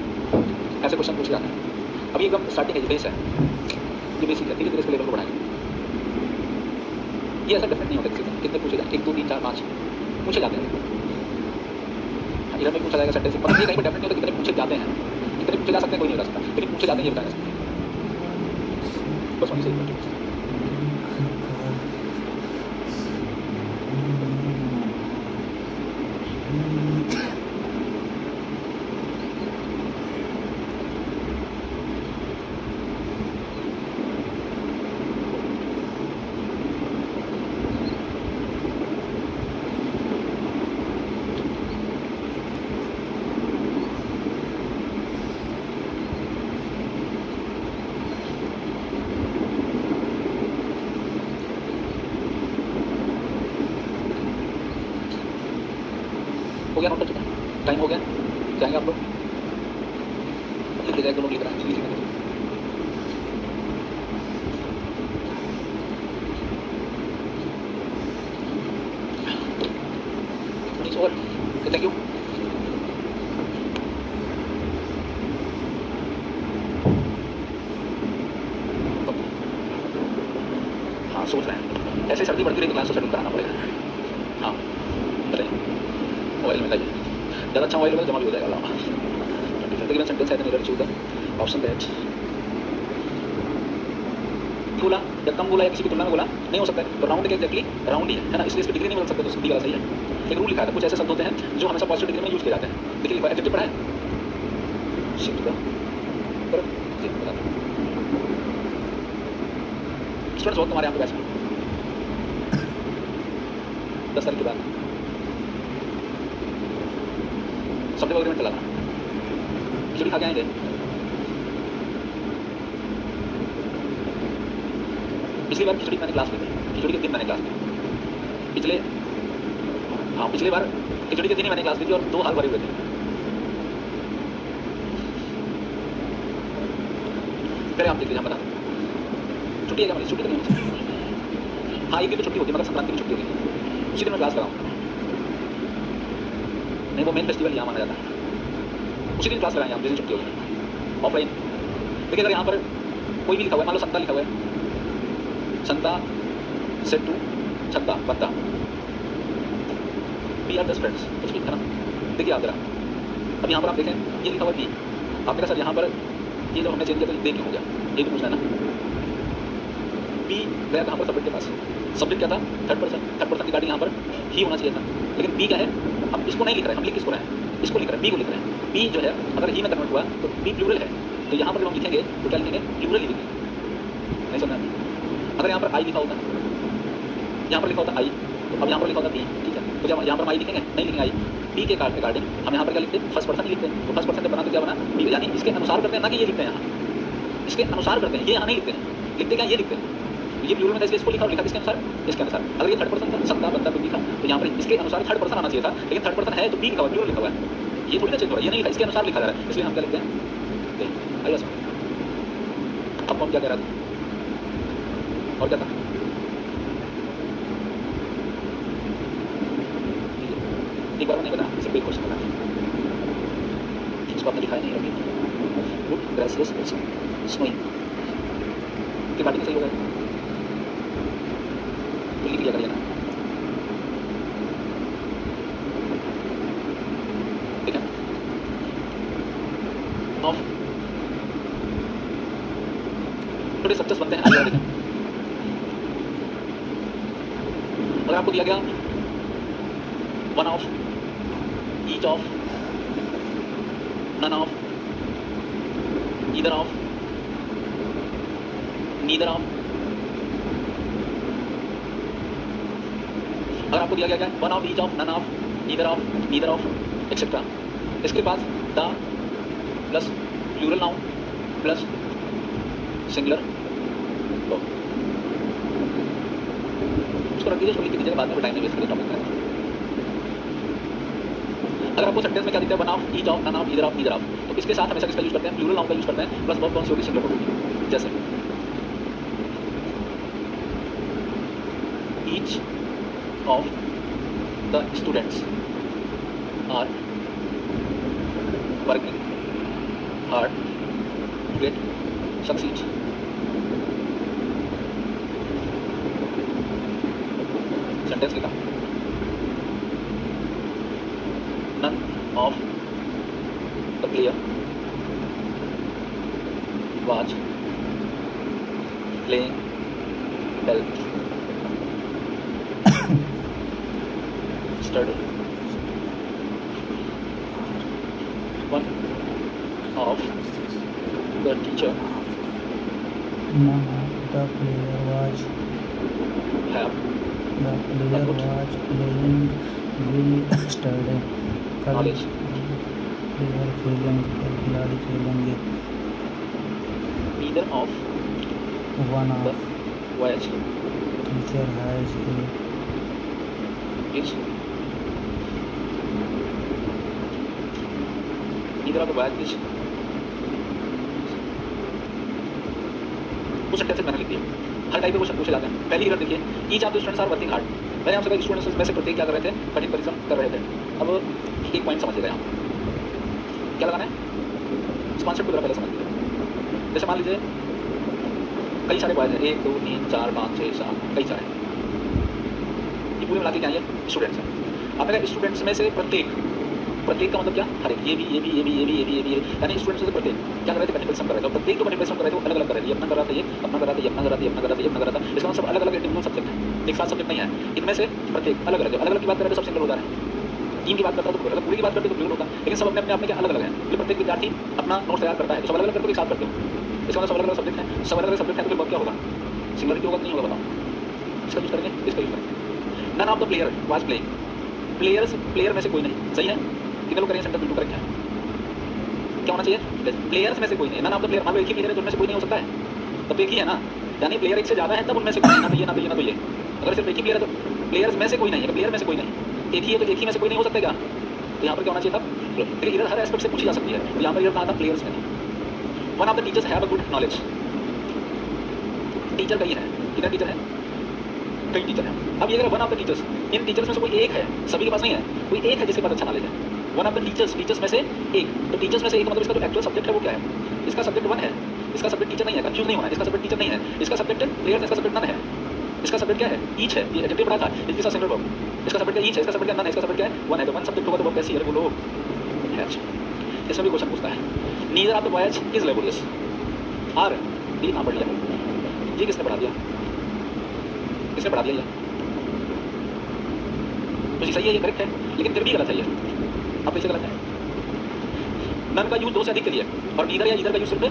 ऐसे क्वेश्चन पूछ जाते हैं। अभी एकदम स्टार्टिंग है, ये बेस है, ये बेसिक है, धीरे धीरे इसके लेवल को बढ़ाएंगे। ये ऐसा डेफिनेट नहीं होता किसी का, कितने पूछे जाए, 1 2 3 4 5, पूछे जाते हैं। इधर में पूछा जाएगा सेंटेंस, मतलब ये कहीं पर डेफिनेट नहीं होता कितने पूछे जाते हैं, कितने पूछे जा सकते हैं कोई नहीं बता सकता, लेकिन पूछे जाते हैं ये बता सकते हैं। बस वहीं से हो गया, नोट कर चुका है, टाइम हो गया, जाएंगे आप लोग, लिख ले जाएगा, लोग लिख रहा है, लिख लेंगे। Over, thank you. हाँ सोच रहे हैं, ऐसे सर्दी बढ़ती रही तो क्लास तो शेड्यूल कराना पड़ेगा। हाँ बताइए, मोबाइल में लाइए, ज़्यादा अच्छा मोबाइल होगा जमा भी हो जाएगा। तकरीबन सेंटेंस है तो मेरा चूज द ऑप्शन दैट। बोला जब कम बोला या किसी की तुलना में बोला नहीं हो सकता है, तो राउंड के एक्जैक्टली राउंड ही है ना, इसलिए इसकी डिग्री नहीं बदल सकते, तो सीधी वाला सही है। एक रूल लिखा है, कुछ ऐसे शब्द होते हैं जो हमेशा पॉजिटिव डिग्री में यूज किए जाते हैं। देखिए लिखा है, एडजेक्टिव पढ़ा है, शिफ्ट का पर स्टूडेंट्स बहुत तुम्हारे यहाँ पे बैच में 10 तारीख के बाद शब्द एग्रीमेंट चला था, खिचड़ी खा के आएंगे। पिछली बार खिचड़ी मैंने क्लास ली थी, खिचड़ी के दिन मैंने क्लास ली, पिछले बार खिचड़ी के दिन ही मैंने क्लास ली थी और 2 हाल भरे हुए थे। फिर आप देख लीजिए, हम बता छुट्टी है क्या हमारी, छुट्टी तो नहीं होती। हाँ एक दिन तो छुट्टी होती है, मगर संक्रांति की छुट्टी होती है, उसी दिन मैं क्लास कराऊँ। नहीं वो मेन फेस्टिवल यहाँ माना जाता है, उसी दिन क्लास कराएंगे हम जिस दिन छुट्टी होगी ऑफलाइन। देखिए अगर यहाँ पर कोई भी लिखा हुआ है, मान लो संता लिखा हुआ है, संता सेट टू छत्ता बत्ता, वी आर बेस्ट फ्रेंड्स, कुछ भी है ना। देखिए आप जरा, अब यहाँ पर आप देखें ये लिखा हुआ बी, आपने कहा सर यहाँ पर ये जो हमने चेंज किया तो दे क्यों हो गया, ये भी पूछना है ना। बी गया कहाँ पर सब्जेक्ट के पास, सब्जेक्ट क्या था थर्ड पर्सन की गाड़ी यहाँ पर ही होना चाहिए था, लेकिन बी क्या है, हम इसको नहीं लिख रहे हैं, हम लिख किसको रहे हैं, इसको लिख रहे हैं, बी को लिख रहे हैं। बी जो है अगर ही में कन्वर्ट हुआ तो बी प्लूरल है, तो यहाँ पर जब हम लिखेंगे तो क्या लिखेंगे, प्लूरल ही लिखेंगे। नहीं समझना, अगर यहाँ पर आई लिखा होता, यहाँ पर लिखा होता आई, तो अब यहाँ पर लिखा होता बी, ठीक है, तो जब यहाँ पर हम आई लिखेंगे नहीं लिखेंगे आई, बी के रिगार्डिंग हम यहाँ पर क्या लिखते हैं, फर्स्ट पर्सन ही लिखते हैं। तो फर्स्ट पर्सन जब बना तो क्या बना, बी, यानी इसके अनुसार करते हैं ना कि ये लिखते हैं, यहाँ इसके अनुसार करते हैं, ये यहाँ नहीं लिखते हैं, लिखते क्या ये लिखते हैं। ये प्लूरल में इसको लिखा और लिखा किसके अनुसार, इसके अनुसार। अगर ये थर्ड पर्सन था, सत्ता बंदा बिल्ली था, तो यहाँ पर इसके अनुसार थर्ड पर्सन आना चाहिए था, लेकिन थर्ड पर्सन है तो बी लिखा हुआ है, प्लूरल लिखा हुआ है, ये थोड़ी ना चेंज हो रहा है, ये नहीं लिखा, इसके अनुसार लिखा जा रहा है, इसलिए हम क्या लिखते हैं। आइए अब हम क्या कह रहा था और क्या था, एक बार नहीं बता, सिर्फ एक क्वेश्चन बता, इसको आपने दिखाया नहीं अभी। गुड ग्रेसियस स्नोइंग के बारे में सही होगा तो लिख लिया करिए ना, ठीक है। ऑफ थोड़े सक्सेस बनते हैं, आगे देखें। अगर आपको दिया गया one of, each of, none of, either of, neither of, अगर आपको दिया गया है one of, each of, none of, neither of, neither of etcetera, इसके बाद the plus plural noun plus singular verb, उसको रख दीजिए, उसको लिख दीजिएगा, बाद में टाइम नहीं वेस्ट करिए, टॉपिक करेंगे। अगर आपको सेंटेंस में क्या दिखता है, one of, each of, none of, either of, neither of, तो इसके साथ हमेशा किसका यूज करते हैं, प्लूरल नाउन का यूज करते हैं, प्लस वर्ब कौन सी होगी, सिंगुलर होगी। जैसे each of the students are working hard to get succeed. Sentence लिखा, none of the player was playing well. Study. One of the teacher None of the player was have playing well yesterday. कल knowledge खिलाड़ी खेलेंगे. neither of One the of voyage teacher has is neither of the voyage is कुछ sentence मैंने लिख दिया. हर type के question पूछे जाते हैं. पहली इधर देखिए, each of the students are working hard. मैंने आपसे कहा स्टूडेंट्स में से प्रत्येक क्या कर रहे थे, कठिन परिश्रम कर रहे थे. अब एक पॉइंट समझिएगा यहाँ क्या लगाना है, इस कॉन्सेप्ट को जरा पहले समझ लीजिए. जैसे मान लीजिए कई सारे बॉयज हैं, 1 2 3 4 5 6 7 कई सारे, ये पूरे मिला के क्या है, स्टूडेंट्स हैं. आपने कहा स्टूडेंट्स में से प्रत्येक का मतलब क्या, हर एक, ये भी यानी स्टूडेंट्स से प्रत्येक क्या कर रहे थे, कठिन परिश्रम कर रहे थे. प्रत्येक तो कठिन परिश्रम कर रहे थे, वो अलग अलग कर रहे थे. ये अपना कर रहा था, ये अपना कर रहा था, ये अपना कर रहा था, ये अपना कर रहा था, ये अपना कर रहा था. इसका सब अलग अलग इंडिविजुअल सब्जेक्ट है, एक साथ सब्जेक्ट नहीं है. इनमें से प्रत्येक अलग अलग की बात करें तो सब सिंगल होता है. टीम की बात करता है तो अगर पूरी की बात करते तो प्लूरल होता है. लेकिन सब अपने आप में क्या अलग अलग है. प्रत्येक विद्यार्थी अपना नोट्स तैयार करता है, तो सब अलग अलग करके एक साथ करते हो. इसका मतलब सब अलग अलग सब्जेक्ट है, सब अलग अलग सब्जेक्ट है, तो फिर क्या होगा, सिंगुलरिटी होगा नहीं होगा, बताओ. इसका यूज करेंगे, इसका यूज करेंगे. None of the player was playing. Player में से कोई नहीं, सही है. कितने लोग करेंगे सेंटेंस बिल्कुल करेक्ट है. क्या होना चाहिए, प्लेयर्स में से कोई नहीं. नन ऑफ द प्लेयर, मान लो एक ही प्लेयर है तो उनमें से कोई नहीं हो सकता है, तब एक ही है ना. यानी प्लेयर एक से ज्यादा है तब उनमें से कोई नहीं, ना तो ये ना तो ये ना तो ये. अगर सिर्फ एक ही प्लेयर है तो प्लेयर्स में से कोई नहीं है, प्लेयर में से कोई नहीं, एक ही है तो एक ही में से कोई नहीं हो सकता क्या. तो यहाँ पर क्या होना चाहिए था, लेकिन इधर हर एस्पेक्ट से पूछी जा सकती है. तो यहाँ पर इधर कहा था प्लेयर्स में. One of the teachers have a good knowledge. Teacher कई है, कितने टीचर है, कई टीचर है. अब ये अगर one of the teachers, in teachers में से कोई एक है, सभी के पास नहीं है, कोई एक है जिसके पास अच्छा नॉलेज है. वन ऑफ द टीचर्स में से एक, तो टीचर्स में से एक मतलब इसका जो एक्चुअल सब्जेक्ट है वो क्या है, इसका सब्जेक्ट वन है, इसका सब्जेक्ट टीचर नहीं है. कंफ्यूज नहीं होना, इसका सब्जेक्ट टीचर नहीं है, इसका सब्जेक्ट प्लेयर्स, इसका सब्जेक्ट नन है. इसका सब्जेक्ट क्या है, ईच है. ये एडजेक्टिव पढ़ा था, इसके साथ सिंगल वर्ब. इसका सब्जेक्ट क्या ईच है, इसका सब्जेक्ट क्या नन है, इसका सब्जेक्ट क्या है वन है. तो वन सब्जेक्ट होगा तो वर्ब कैसी है, बोलो हैज. इसमें भी क्वेश्चन पूछता है. Neither of the voyage is laborious. R D ना पढ़ लिया, ये किसने पढ़ा दिया, किसने पढ़ा दिया, ये तो सही है, ये करेक्ट है, लेकिन फिर भी गलत है ये. अब कैसे गलत है, नन का यूज दो से अधिक के लिए और नीदर या ईदर का यूज सिर्फ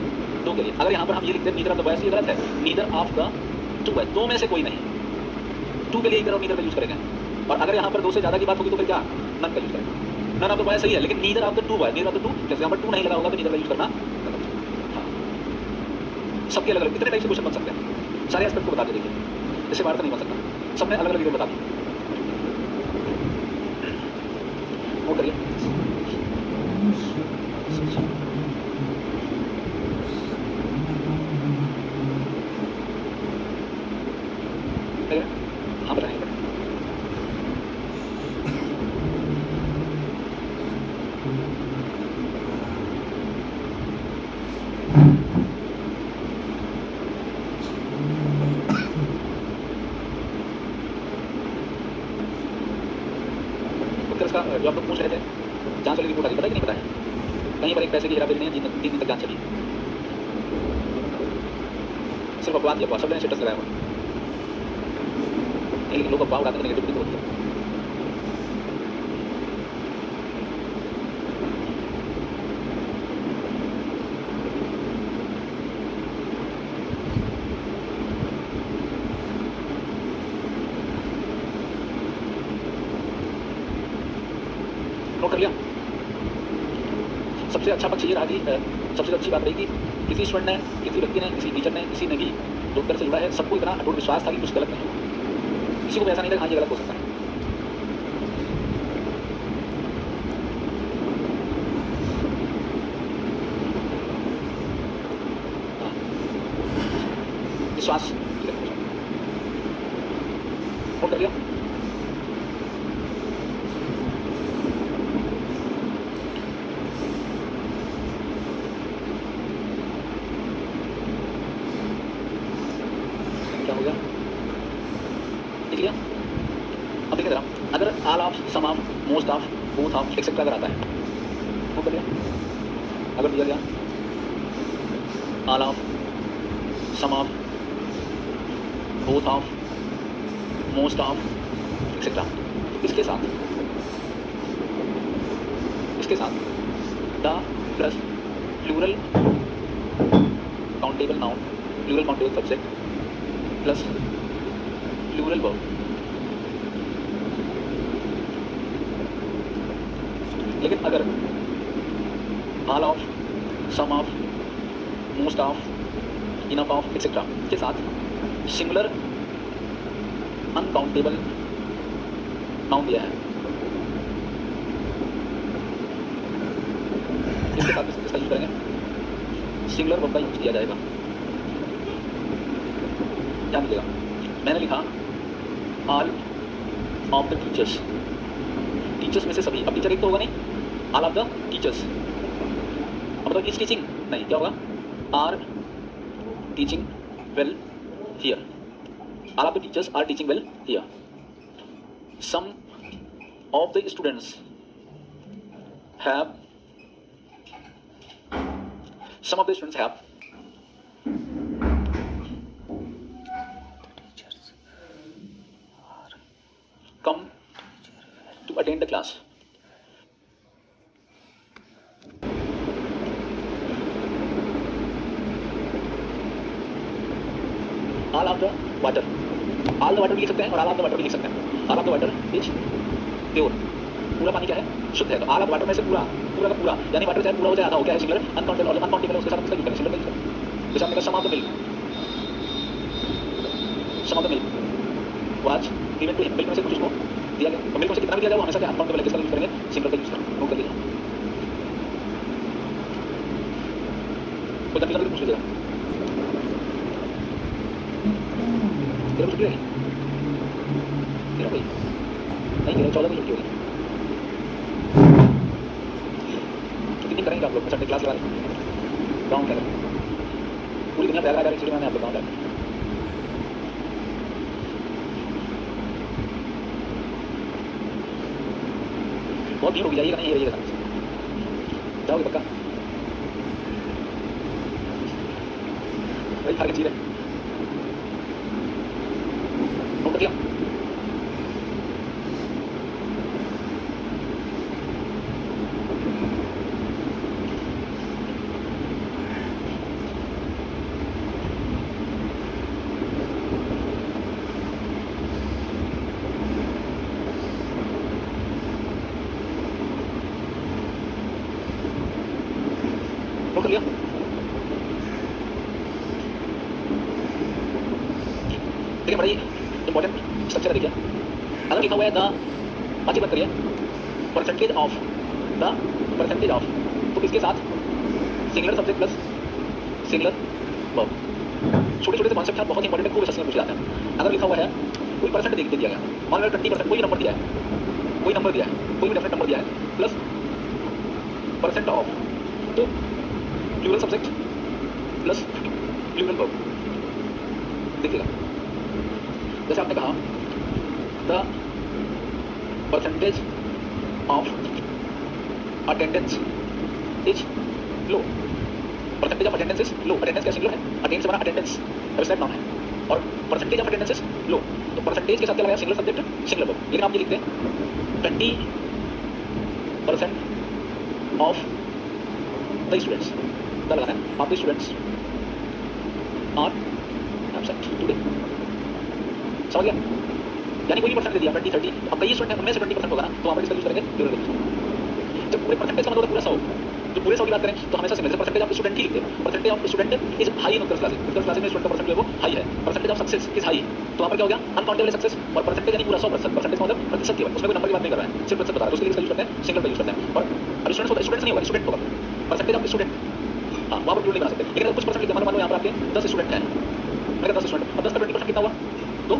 दो के लिए. अगर यहाँ पर हम ये लिखते हैं नीदर ऑफ द बॉयज, ये गलत है. नीदर ऑफ द टू है, दो में से कोई नहीं. टू के लिए ईदर और नीदर का यूज करेंगे. और अगर यहाँ पर दो से ज्यादा की बात होगी तो फिर क्या, नन का यूज करेंगे. नन ऑफ द बॉयज सही है, लेकिन नीदर ऑफ द टू है. नीदर ऑफ द टू, जैसे यहाँ पर टू नहीं लगा होगा तो नीदर का यूज करना गलत. हाँ, सबके अलग अलग कितने टाइप से क्वेश्चन बन सकते हैं, सारे एस्पेक्ट को बता के देखिए. इससे बाहर तो नहीं बन सकता, सबने अलग अलग रीजन बता दी. नोट करिए. हाँ बताएंगे. उसका जो आप लोग पूछ रहे थे, जांच वाली रिपोर्ट आ गई, पता है कि नहीं पता है. कहीं पर एक पैसे की हेराफेरी नहीं है, 3 दिन तक जांच चली. सिर्फ अपवाद ही अपवाद, सब ने स्टेटस लगाया हुआ. लेकिन लोग अफवाह उड़ाते हैं, नेगेटिविटी तो होती है. नोट कर लिया. सबसे अच्छा पक्ष ये रहा कि सबसे अच्छी बात रही कि किसी स्टूडेंट ने, किसी व्यक्ति ने, किसी टीचर ने, किसी ने भी जो उत्तर से जुड़ा है, सबको इतना अटूट विश्वास था कि कुछ गलत नहीं होगा. किसी को भी ऐसा नहीं था हाँ ये गलत हो सकता है. विश्वास नोट कर लिया. क्या हो गया, लिख लिया. All of, some of, most of, both of, etcetera अगर आता है वो करिए। अगर दिया गया all of, some of, both of, most of, etcetera, इसके साथ the plus plural countable noun, plural countable subject plus plural verb. लेकिन अगर all of, some of, most of, enough of, etcetera के साथ सिंगुलर अनकाउंटेबल नाउन दिया है, इसके साथ इसका यूज करेंगे, सिंगुलर वर्ब का यूज किया जाएगा। क्या मिलेगा? मैंने लिखा all of the teachers, teachers में से सभी। अब टीचर एक तो होगा नहीं, ऑल ऑफ द टीचर्स, अब मतलब इज टीचिंग नहीं, क्या होगा? Are teaching well here, all of the teachers are teaching well here. Some of the students have, some of the students have come to attend the class. All of the water, all the water भी लिख सकते हैं और all of the water भी लिख सकते हैं। all of the water is pure, पूरा पानी क्या है? शुद्ध है। तो all of water में से पूरा का पूरा, यानी वाटर चाहे पूरा हो जाए आधा हो, क्या है? सिंगुलर। अनकाउंटेबल और अनकाउंटेबल है उसके साथ इसका यूज करें, सिंगुलर का यूज करें। जैसे आपने कहा some of the milk, some of the milk was given to him, milk में से कुछ उसको दिया गया। तो मिल्क में से कितना भी दिया जाए वो हमेशा क्या? अनकाउंटेबल है, किसका यूज करेंगे? सिंगुलर का यूज करें। नोट कर लीजिए, कोई कंफ्यूजन पूछ लीजिएगा। तेरा कुछ क्लियर है? तेरा कोई नहीं, तेरा 14 की छुट्टी होगी। कितनी करेंगे आप लोग? संडे क्लास लगा लें, गाँव क्या करें? पूरी दुनिया तैयार लगा, इसलिए मैंने आप लोग गाँव जाकर बहुत भीड़ होगी, जाइएगा नहीं, ये रहिएगा, जाओगे पक्का? भाई खा के चीज है, नोट कर लिया? नोट कर लिया? ठीक है, बड़ा इंपॉर्टेंट स्ट्रक्चर देखिए। अगर लिखा हुआ है द, बाकी बात करिए, percentage of, the percentage of, तो इसके साथ singular subject plus singular verb. छोटे छोटे से कॉन्सेप्ट बहुत इंपॉर्टेंट है, खूब क्वेश्चन पूछ जाते हैं। अगर लिखा हुआ है कोई परसेंट दे दिया गया, मान लो 20%, कोई नंबर दिया है, कोई नंबर दिया है, कोई भी डेफिनेट नंबर दिया है, प्लस परसेंट ऑफ, तो plural subject plus plural verb. देखिएगा, जैसे आपने कहा the percentage of attendance is low, percentage of attendance is low. Attendance क्या सिंगुलर है? अटेंडेंस बना अटेंडेंस रिस्पेक्ट नाउन है, और percentage of attendance is low, तो परसेंटेज के साथ क्या लगाया? Singular subject singular verb. लेकिन आप ये लिखते हैं 20% ऑफ द स्टूडेंट्स, क्या लगाना है? Of the students are absent today. समझ गया? यानी कोई भी परसेंट दे दिया 20, 30, अब कई स्टूडेंट हैं उनमें से 20% होगा ना, तो वहाँ पर इसका यूज करेंगे प्लूरल का यूज। जब पूरे परसेंटेज का मतलब पूरा 100, जो पूरे 100 की बात करें तो हमेशा सिंगल परसेंटेज ऑफ स्टूडेंट ही लिखते हैं। Percentage of student is high in Uttar classes, Uttar classes में स्टूडेंट का परसेंटेज वो हाई है। Percentage of success is high, तो वहाँ पर क्या हो गया? अनकाउंटेबल सक्सेस, और परसेंटेज यानी पूरा 100%, परसेंटेज मतलब प्रतिशत केवल, उसमें कोई नंबर की बात नहीं कर रहा है, सिर्फ प्रतिशत बता रहा है, उसके लिए इसका यूज करते हैं, सिंगल का यूज करते हैं। और अब स्टूडेंट्स नहीं होगा, स्टूडेंट होगा, परसेंटेज ऑफ स्टूडेंट, हाँ वहाँ पर प्लूरल नहीं बना सकते। लेकिन अगर कुछ परसेंट लिखते हैं, मान लो यहाँ पर आपके 10 स्टूडेंट हैं, मैंने 10 स्टूडेंट, अब 10 का 20% कितना हुआ? तो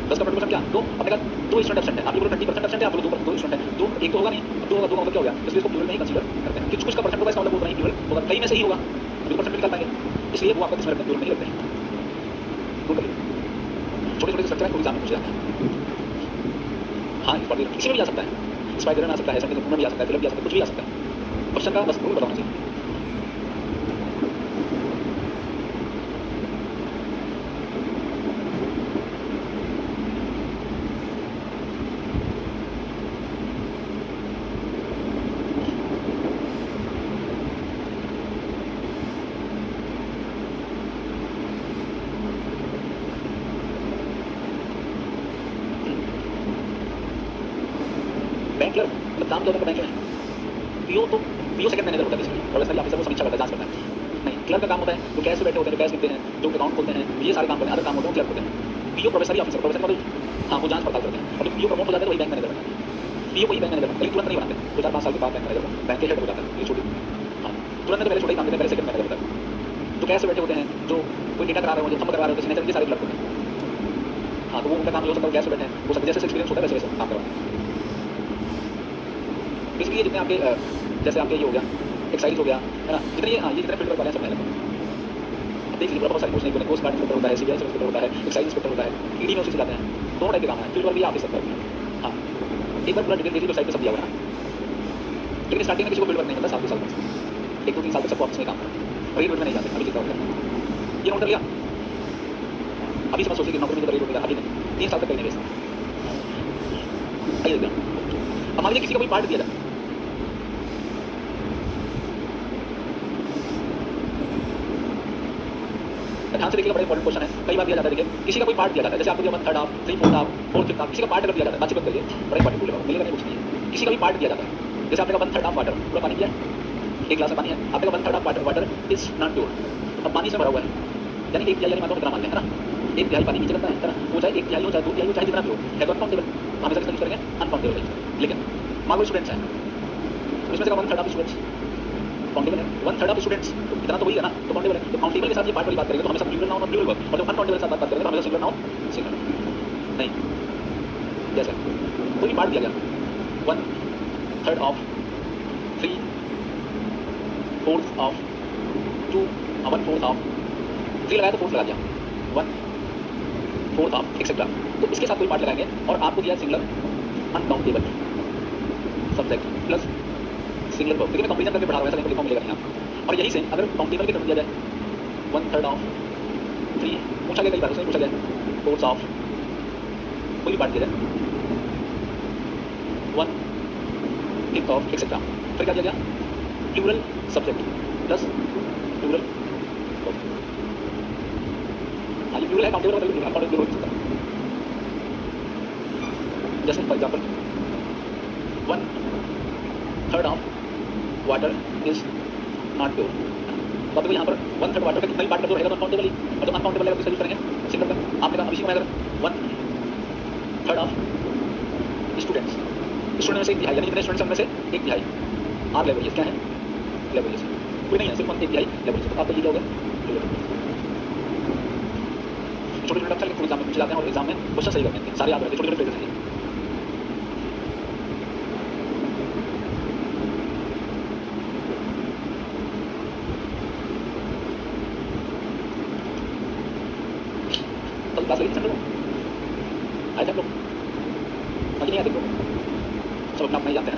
10 का 20% क्या? तो अपने का 2 स्टूडेंट एब्सेंट है, आप लोग 20% एब्सेंट है, आप लोग 2 स्टूडेंट है, तो एक तो होगा नहीं, 2 होगा, 2 का मतलब क्या हो गया? इसलिए इसको प्लूरल में ही कंसीडर करते हैं। कुछ का परसेंट होगा, इसका मतलब वो नहीं प्लूरल होगा, कई में से ही होगा, तो परसेंट निकाल पाएंगे, इसलिए वो आपका किसमें रखते हैं? प्लूरल में ही रखते हैं। छोटे छोटे स्ट्रक्चर है, कोई एग्जाम में पूछ जाता है। हाँ स्पॉट किसी में भी आ सकता है, स्पाइडर में आ सकता है, संडे में भी आ सकता है, फिल्म भी आ सकता है, कुछ भी आ सकता है। क्वेश्चन का बस रूल बताना चाहिए। बैंक क्लर्क मतलब काम क्या होता है बैंक में? पीओ सेकंड मैनेजर होता है बेसिकली, प्रोफेसनल ऑफिसर को समीक्षा करता है, जांच करता है। नहीं, क्लर्क का काम होता है जो कैश पे बैठे होते हैं, जो कैश गिनते हैं, जो अकाउंट खोलते हैं, ये सारे काम करते हैं, अदर काम होते हैं क्लर्क होते हैं। पीओ प्रोफेसनल ऑफिसर, प्रोफेसर मतलब हाँ वो जांच पड़ताल करते हैं, और जब पीओ प्रमोट हो जाता है तो वही बैंक मैनेजर बनता है। पीओ को ही बैंक मैनेजर बनता है, लेकिन तुरंत नहीं बनाते, 2-4-5 साल के बाद बैंक मैनेजर बैंक के हेड हो जाता है। ये छोटी हाँ तुरंत तो पहले छोटे काम करते हैं, पहले सेकंड मैनेजर होता है। जो कैश पे बैठे होते हैं, जो कोई डेटा करा रहे हो, जो थंब करवा रहे हो, सिग्नेचर, ये सारे क्लर्क होते हैं। हाँ तो वो उनका काम हो सकता है कैश पे बैठे हैं, वो सब जैसे एक्सपीरियंस होता है वैसे काम करवाते हैं। इसलिए जितने आपके जैसे आपके ये हो गया एक्साइज हो गया है ना, जितने हाँ ये जितने फील्ड वर्क वाले हैं सब पहले देख लीजिए, बहुत सारी पोस्ट नहीं, कोस्ट गार्ड इंस्पेक्टर होता है, सीबीआई इंस्पेक्टर होता है, एक्साइज इंस्पेक्टर होता है, ईडी में उसी से जाते हैं, दोनों टाइप के काम है। फील्ड वर्क भी आप ही सकते हैं। हाँ एक बार पूरा डिटेल देखिए, तो साइड पे सब दिया हुआ है, लेकिन स्टार्टिंग में किसी को फील्ड वर्क नहीं मिलता, 7 साल तक 1-2-3 साल तक सबको ऑफिस में काम करना, रेड में नहीं जाते। अभी कितना हो गया ये नोट कर लिया, अभी समझ सोचिए कि नौकरी में तो रेड मिलेगा, अभी नहीं, 3 साल तक कहीं नहीं बेचता। आइए देखिए, अब मान लीजिए किसी का कोई पार्ट दिया जाए, ध्यान से देखिएगा, बड़ा इंपॉर्टेंट क्वेश्चन है। कई बार दिया जाता है, देखिए किसी का कोई पार्ट दिया जाता है, जैसे आपको दिया 1/3 हाफ, 3/4 हाफ, 4/5 हाफ, किसी का पार्ट अगर दिया जाता है, बातचीत करिए, बड़ा इंपॉर्टेंट मिलेगा, मिलेगा नहीं कुछ नहीं है। किसी का भी पार्ट दिया जाता है, जैसे आपने कहा 1/3 हाफ वाटर, पूरा पानी दिया, एक गिलास में पानी है, आपने कहा 1/3 half water is not pure, अब पानी से भरा हुआ है, यानी 1 तिहाई मात्रा कितना मान लें, है ना, 1 तिहाई पानी नीचे करता है ना, वो चाहे 1 तिहाई हो, चाहे 2 तिहाई हो, चाहे जितना भी हो, है तो अनकाउंटेबल, हमेशा किसका यूज करेंगे, अनकाउंटेबल। लेकिन मान लो स्टूडेंट्स हैं, उसमें से 1/3 हाफ स्टूडेंट्स काउंटेबल है, 1/3 ऑफ स्टूडेंट्स तो इतना तो वही है ना, तो काउंटेबल है। तो काउंटेबल के साथ ये पार्ट वाली बात करेंगे तो हमेशा प्लूरल नाउन और प्लूरल वर्ब, और जब अनकाउंटेबल के साथ बात करेंगे तो हमेशा सिंगुलर नाउन सिंगुलर नहीं। जैसे कोई पार्ट दिया गया 1/3 ऑफ 3/4 ऑफ 2 1/4 ऑफ 3 लगाया तो 4 लगा दिया 1/4 ऑफ एक्सेट्रा, तो इसके साथ कोई पार्ट लगाएंगे और आपको दिया singular uncountable subject plus singular verb, देखिए मैं कंपेरिजन करके पढ़ा रहा हूँ, ऐसा नहीं लिखा मिलेगा नहीं आपको। और यही सेम अगर काउंटेबल की तरफ दिया जाए 1/3 ऑफ 3, पूछा गया कई बार, उसमें पूछा गया 4 ऑफ कोई भी पार्ट दिया जाए 1/5 ऑफ एक्सेट्रा, फिर क्या दिया गया plural subject plus plural verb. हाँ ये प्लूरल है, काउंटेबल मतलब अनकाउंटेबल हो सकता है। जैसे for example 1/3 of water is not pure, तो आपको यहाँ पर 1/3 वाटर का कितना भी पार्ट कर दो रहेगा तो अनकाउंटेबल ही, और जब अनकाउंटेबल है तो यूज करेंगे सिंगल का। आपने कहा अभी मैं अगर 1/3 ऑफ स्टूडेंट्स, स्टूडेंट में से 1 तिहाई, यानी कितने स्टूडेंट्स में से 1 तिहाई, आप लेवरेजेस क्या है, लेवरेजेस कोई नहीं है, सिर्फ 1 तिहाई लेवरेजेस, तो आपका ये क्या हो गया। छोटे छोटे अक्षर एग्जाम में पूछे जाते हैं और एग्जाम में क्वेश्चन सही करते हैं, सारे याद रहते हैं, छोटे छोटे फ्रेजेस हैं। क्लास लगी सब लोग आए थे, हम लोग मजे नहीं आते, सब अपना अपना ही जाते हैं।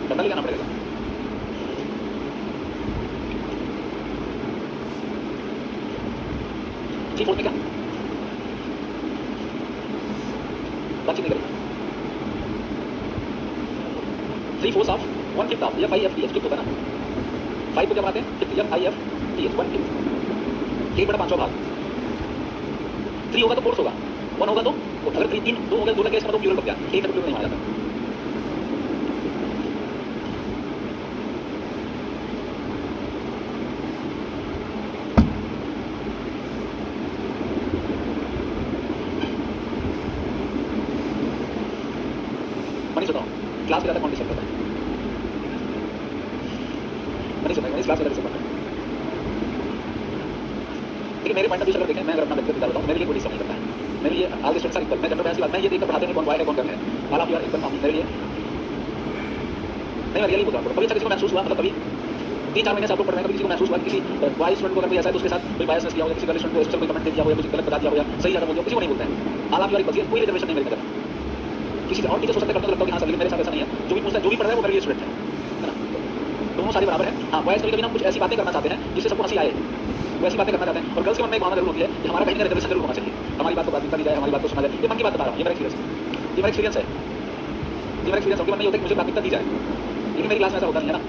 डंडा लेके आना पड़ेगा, ठीक फोर्थ में क्या बातचीत नहीं करेंगे, 3/4 ऑफ 1/5 ऑफ, या 5FTH कितना होता है ना, 5 को क्या बनाते हैं, या 5FTH 1/5, 1/5 भाग, 3 होगा तो 4 होगा, 1 होगा तो अगर 3 2 होगा, 2 का केस में तो प्लूरल बन गया, 1 का प्लूरल नहीं माना जाता। मनीष बताओ क्लास में ज़्यादा कौन डिस्टर्ब करता है, मनीष बताइए, मनीष क्लास में ज़्यादा डिस्टर्ब करता है। लेकिन मेरे पॉइंट ऑफ व्यू से अगर देखें, मैं अगर अपना व्यक्तिगत बताऊँ, मेरे लिए कोई डिस्टर्ब नहीं करता है, मेरे लिए आगे स्टूडेंट्स आर इक्वल, मैं जनरल की बात, मैं ये देखकर पढ़ाते हैं कौन बॉय है कौन गर्ल है, all of you are equal for me, मेरे लिए नहीं, मैं रियली बोल रहा हूँ। कभी अच्छा किसी को महसूस हुआ, मतलब कभी 3-4 महीने से आप लोग पढ़ रहे हैं, कभी किसी को महसूस हुआ कि किसी बॉय स्टूडेंट को अगर कोई ऐसा है तो उसके साथ कोई बायस किया हो, किसी गर्ल स्टूडेंट को स्पेशल कोई कमेंट दे दिया हो, या कुछ गलत बता दिया हो, या सही ज़्यादा बोल दिया, किसी को नहीं बोलते हैं। आप की बात, कोई रिजर्वेशन नहीं मेरे अंदर। किसी और टीचर हो सकता है, करते लगता है कि हाँ सर, लेकिन मेरे साथ ऐसा नहीं है। जो भी पूछता है, जो भी पढ़ रहा है वो मेरे लिए स्टूडेंट है ना। दोनों सारे बराबर है। हाँ, बॉयज़ कभी-कभी ना कुछ ऐसी बातें करना चाहते हैं जिससे सबको हंसी आए, वैसी बातें करना चाहते हैं। और गर्ल्स के मन में एक भावना जरूर होती है कि हमारा कहीं ना रिजर्वेशन जरूर होना चाहिए, हमारी बात को प्राथमिकता दी जाए, हमारी बात को सुना जाए। ये मन की बात बता रहा हूँ, ये मेरा एक्सपीरियंस है। ये मेरा एक्सपीरियंस उनके मन में होता है कि मुझे प्राथमिकता दी जाए, लेकिन मेरी क्लास में ऐसा होता नहीं है ना।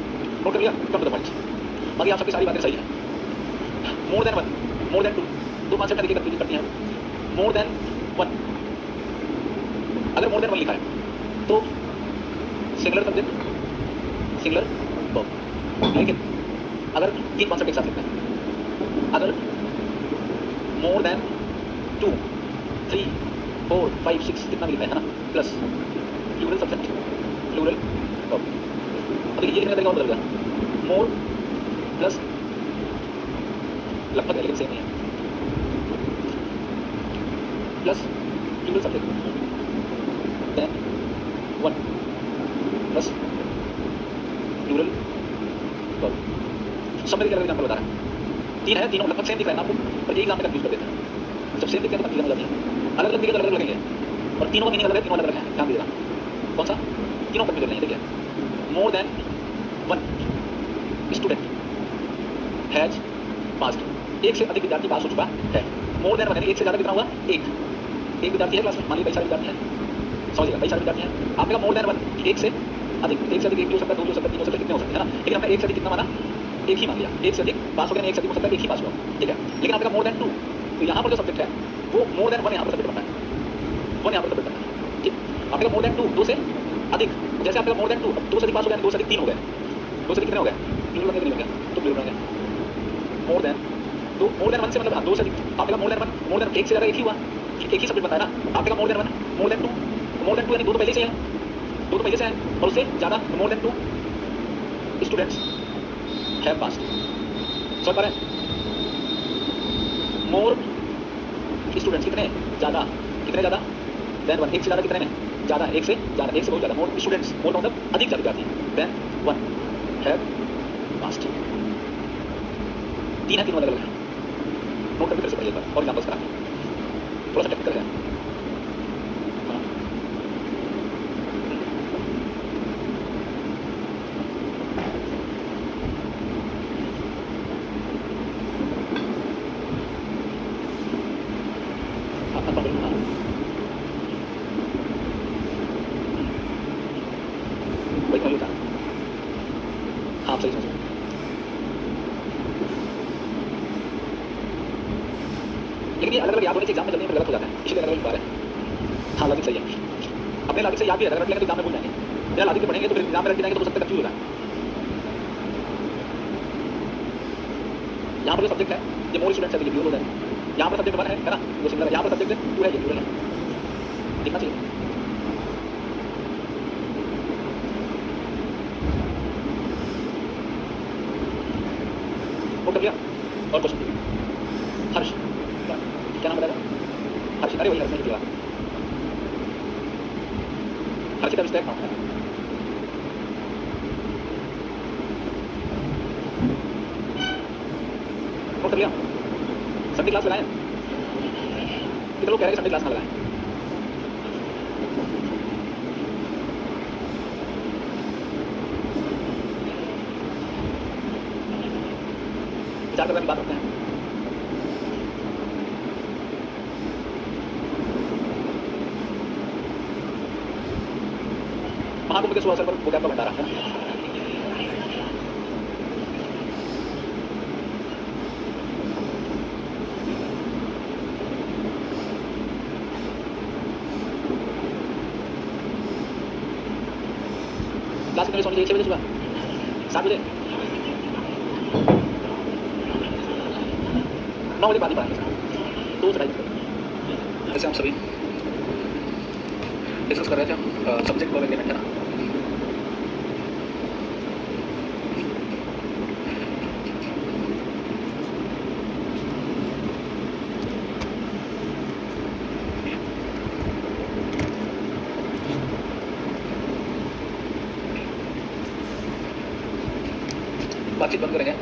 नोट कर लिया, कम टू द पॉइंट। बाकी आप सबकी सारी बातें सही है। मोर देन 1, मोर देन 2, दो कॉन्सेप्ट देखिए कंफ्यूज करती हैं। मोर देन 1, अगर मोर देन 1 लिखा है तो सिंगुलर सब्जेक्ट, सिंगुलर वर्ब। लेकिन अगर 3 कॉन्सेप्ट एक साथ लिखते हैं, अगर मोर देन 2, 3, 4, 5, 6 कितना भी लिखा है ना, plus plural subject, plural verb. अब ये लिखने का तरीका और बदल गया। मोर प्लस लगभग है लेकिन सेम नहीं है, plus plural subject then 1 plus plural verb. सब में अलग एग्जाम्पल बता रहा है। 3 है, तीनों लगभग सेम दिख रहा है ना आपको, पर एक एग्जाम में कंफ्यूज कर देते हैं। जब सेम दिखते हैं तो कंफ्यूजन हो जाती है। अलग अलग दिखे तो अलग अलग लगेंगे, और तीनों का मीनिंग अलग है, तीनों अलग अलग है। ध्यान दीजिएगा, कौन सा? तीनों कंफ्यूज नहीं है। देखिए, more than 1 student has passed, एक से अधिक विद्यार्थी पास हो चुका है। मोर देन 1 यानी एक से ज़्यादा कितना हुआ? एक विद्यार्थी है क्लास में, मान लीजिए कई सारे विद्यार्थी हैं, समझिएगा कई सारे विद्यार्थी हैं। आपने कहा मोर देन 1, एक से अधिक, एक से अधिक एक भी हो सकता है, 2 भी हो सकता है, 3 हो सकता है, कितने हो सकते हैं ना। लेकिन हमने एक से अधिक कितना माना? एक ही मान लिया। एक से अधिक पास हो गया, एक से अधिक हो सकता है, एक ही पास हुआ, ठीक है। लेकिन आपने कहा मोर देन 2, तो यहाँ पर जो सब्जेक्ट है वो मोर देन 1 यहाँ पर सब्जेक्ट बनता है, 1 यहाँ पर सब्जेक्ट बनता है, ठीक। आपने कहा मोर देन 2, 2 से अधिक, जैसे आपने कहा मोर देन 2, अब 2 से अधिक पास हो गया, 2 से अधिक 3 हो गए, 2 से अधिक कितने हो गए? प्लूरल बन गया, तो प्लूरल बन गया। मोर देन, तो मोर देन 1 से मतलब 2 से अधिक। आपने कहा मोर देन 1, मोर देन 1 से ज़्यादा एक ही हुआ, एक ही सब्जेक्ट बनता है ना। आपने कहा more than 1, more than 2, more than 2 यानी 2 तो पहले से है, 2 तो पहले से है, और उससे ज़्यादा, more than 2 students have passed. समझ पा रहे हैं? मोर स्टूडेंट्स कितने ज़्यादा, कितने ज़्यादा देन 1, एक से ज़्यादा कितने में? ज़्यादा, एक से ज़्यादा, एक से बहुत ज़्यादा। मोर स्टूडेंट्स, मोर मतलब अधिक ज़्यादा विद्यार्थी, देन 1 हैव पास्ड। 3 है, 3 अलग अलग है। नोट करके फिर से पढ़िए और एग्जाम्पल्स करा, थोड़ा सा टेक्निकल है। आप सही समझ, लेकिन ये अलग अलग याद होने से एग्जाम में जल्दी गलत हो जाता है, इसलिए अलग अलग बार है। हाँ, लॉजिक सही है, अपने लॉजिक से याद भी रख लेंगे तो एग्जाम में भूल जाएंगे। या लॉजिक पढ़ेंगे तो फिर एग्जाम में रख जाएंगे तो हो सकता है कंफ्यूज होगा। यहाँ पर जो सब्जेक्ट है ये मोर स्टूडेंट्स है, ये प्लूरल है। यहाँ पर सब्जेक्ट 1 है ना, वो सिंगुलर है। यहाँ पर सब्जेक्ट 2 है, ये प्लूरल है। दिखना चाहिए। नोट कर लिया? और क्वेश्चन हर्ष, क्या नाम बताएगा? हर्ष, अरे वही हर्ष नहीं किया, हर्ष का मिस्टेक नाम है। नोट कर लिया? संडे क्लास लगाएं? कितने लोग कह रहे हैं संडे क्लास ना लगाएं? विचार करने की बात करते हैं। महाकुंभ के शुभ अवसर पर वोकैब का भंडारा है। क्लास कितने बजे सोनी चाहिए? 6 बजे सुबह, 7 बजे, 9 बजे बाद ही पढ़ाएंगे सर, 2 से 2:30। ऐसे हम सभी डिस्कस कर रहे थे सब्जेक्ट वर्ब एग्रीमेंट है ना। बातचीत बंद करेंगे।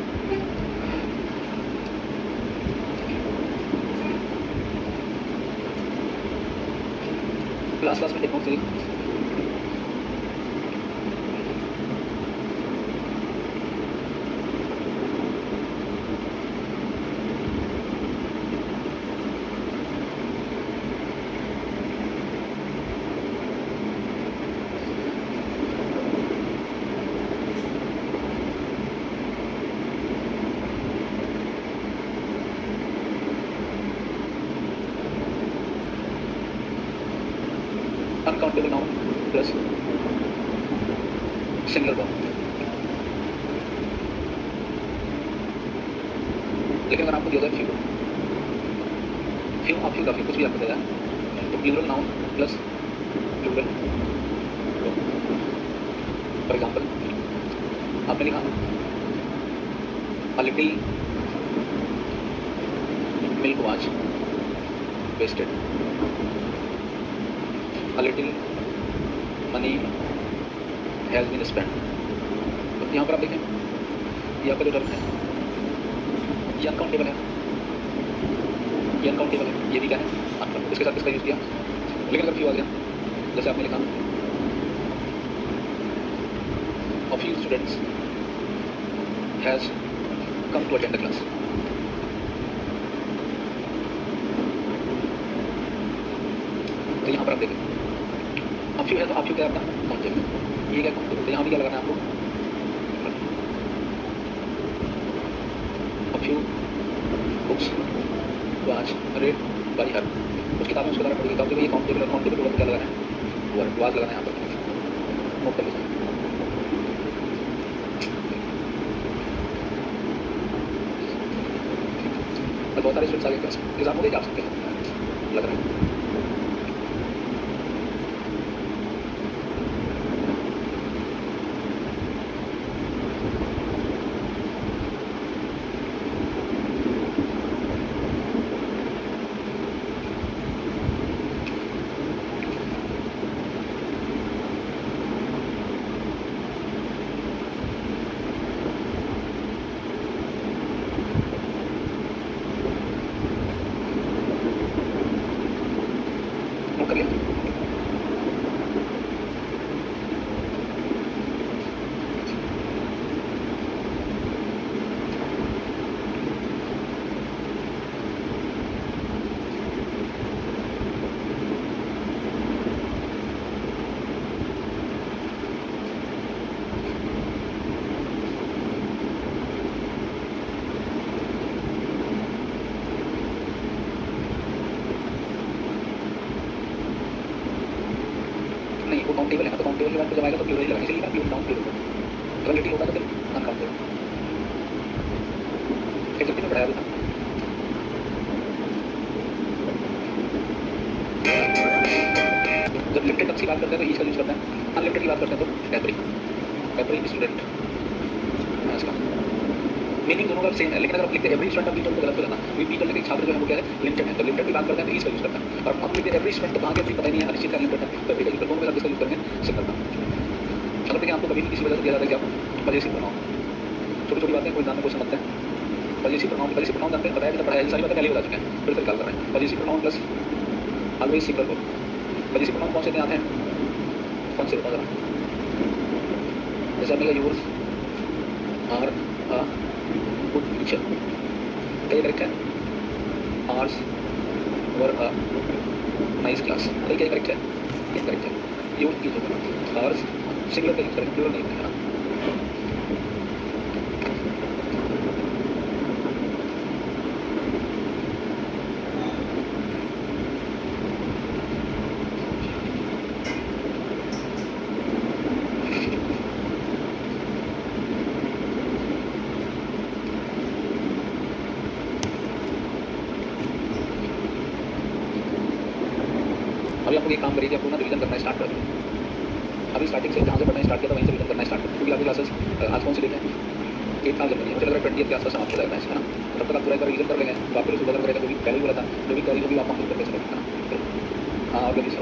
क्लास में take note series uncountable noun plus singular verb. लेकिन अगर आपको दिया जाए फ्यू आप फ्यू का फ्यू कुछ भी आपको दिया जाए तो plural noun plus plural. For example आपने लिखा a little milk was wasted, a little money has been spent। तो यहाँ पर आप देखें ये आपका जो टर्म है ये अनकाउंटेबल है, ये अनकाउंटेबल है, ये भी क्या है अनकाउंटेबल। इसके साथ किसका यूज़ किया। लेकिन अगर फ्यू आ गया जैसे आपने लिखा a few students has come to attend the class। तो यहाँ पर आप देखें आप फ्यू है तो आप फ्यू क्या आपका काउंटेबल, ये क्या काउंटेबल। तो यहाँ भी क्या लगाना है आपको a few books was read by her। कुछ किताबें उसके द्वारा पढ़ी गई। काउंटेबल ये काउंटेबल और काउंटेबल वर्ड क्या लगाना है वर्ड वाज लगाना है यहाँ पर। नोट कर लीजिए। और बहुत सारे स्टूडेंट्स आगे क्लास एग्जाम हो गए जा सकते हैं लग रहा है। नोट कर लिया। नहीं वो काउंटेबल है ना, तो काउंटेबल के बाद जब आएगा तो प्लूरल ही लगाएंगे, इसलिए प्लूरल नाउन प्लूरल। अगर लिटिल होता तो फिर अनकाउंटेबल। एक्चुअली में पढ़ाया भी था। जब लिमिटेड टर्म्स की बात करते हैं तो ईच का यूज करते हैं, अनलिमिटेड की बात करते हैं तो एवरी स्टूडेंट इसका मीनिंग दोनों का सेम है। लेकिन अगर आप लिखते एवरी स्टूडेंट, आप तो गलत हो जाता है। बी लेके छात्र जो है वो क्या है लिमिटेड है, तो लिमिटेड की बात करते हैं तो ईच का यूज करता है। और आप लिखते एवरी स्टूडेंट तो कहाँ के पता ही नहीं है, अनिश्चित का लिमिटेड है, तो एवरी का दोनों के साथ इसका यूज करेंगे सिंगल का। अगर देखिए आपको कभी भी किसी वजह से दिया जाता है कि आप पजेसिव प्रोनाउन, छोटी छोटी बातें कोई एग्जाम में क्वेश्चन बनते हैं। पजेसिव प्रोनाउन जानते हैं, बताया कि पढ़ाया सारी बातें पहले बता चुके हैं, फिर निकाल कर रहे हैं। Possessive pronoun plus always single verb. Possessive pronoun कौन से आते हैं, कौन से बता रहा जैसे आपने कहा yours are a good teacher, क्या करेक्ट है, ours were a nice class, क्या करेक्ट है, क्या करेक्ट है। योर्स की जो आर्स सिंगुलर का यूज करेंगे, प्लूरल नहीं करेंगे। अभी आपको एक काम करिए कि आपको ना रिवीजन करना स्टार्ट कर दें। अभी स्टार्टिंग से जहाँ से पढ़ना स्टार्ट किया था वहीं से रिवीजन करना स्टार्ट करें, क्योंकि आपकी क्लासेस आज कौन सी डेट है 8 जनवरी, मुझे लग रहा है 20 के आसपास समाप्त हो जाएगा है ना। तब तक आप पूरा एक बार रिवीजन कर लेंगे। तो आपको सुबह करेगा जो भी पहले ही बोला था, जो भी करी जो भी आप कंप्लीट करके चलेंगे। हाँ और इंग्लिश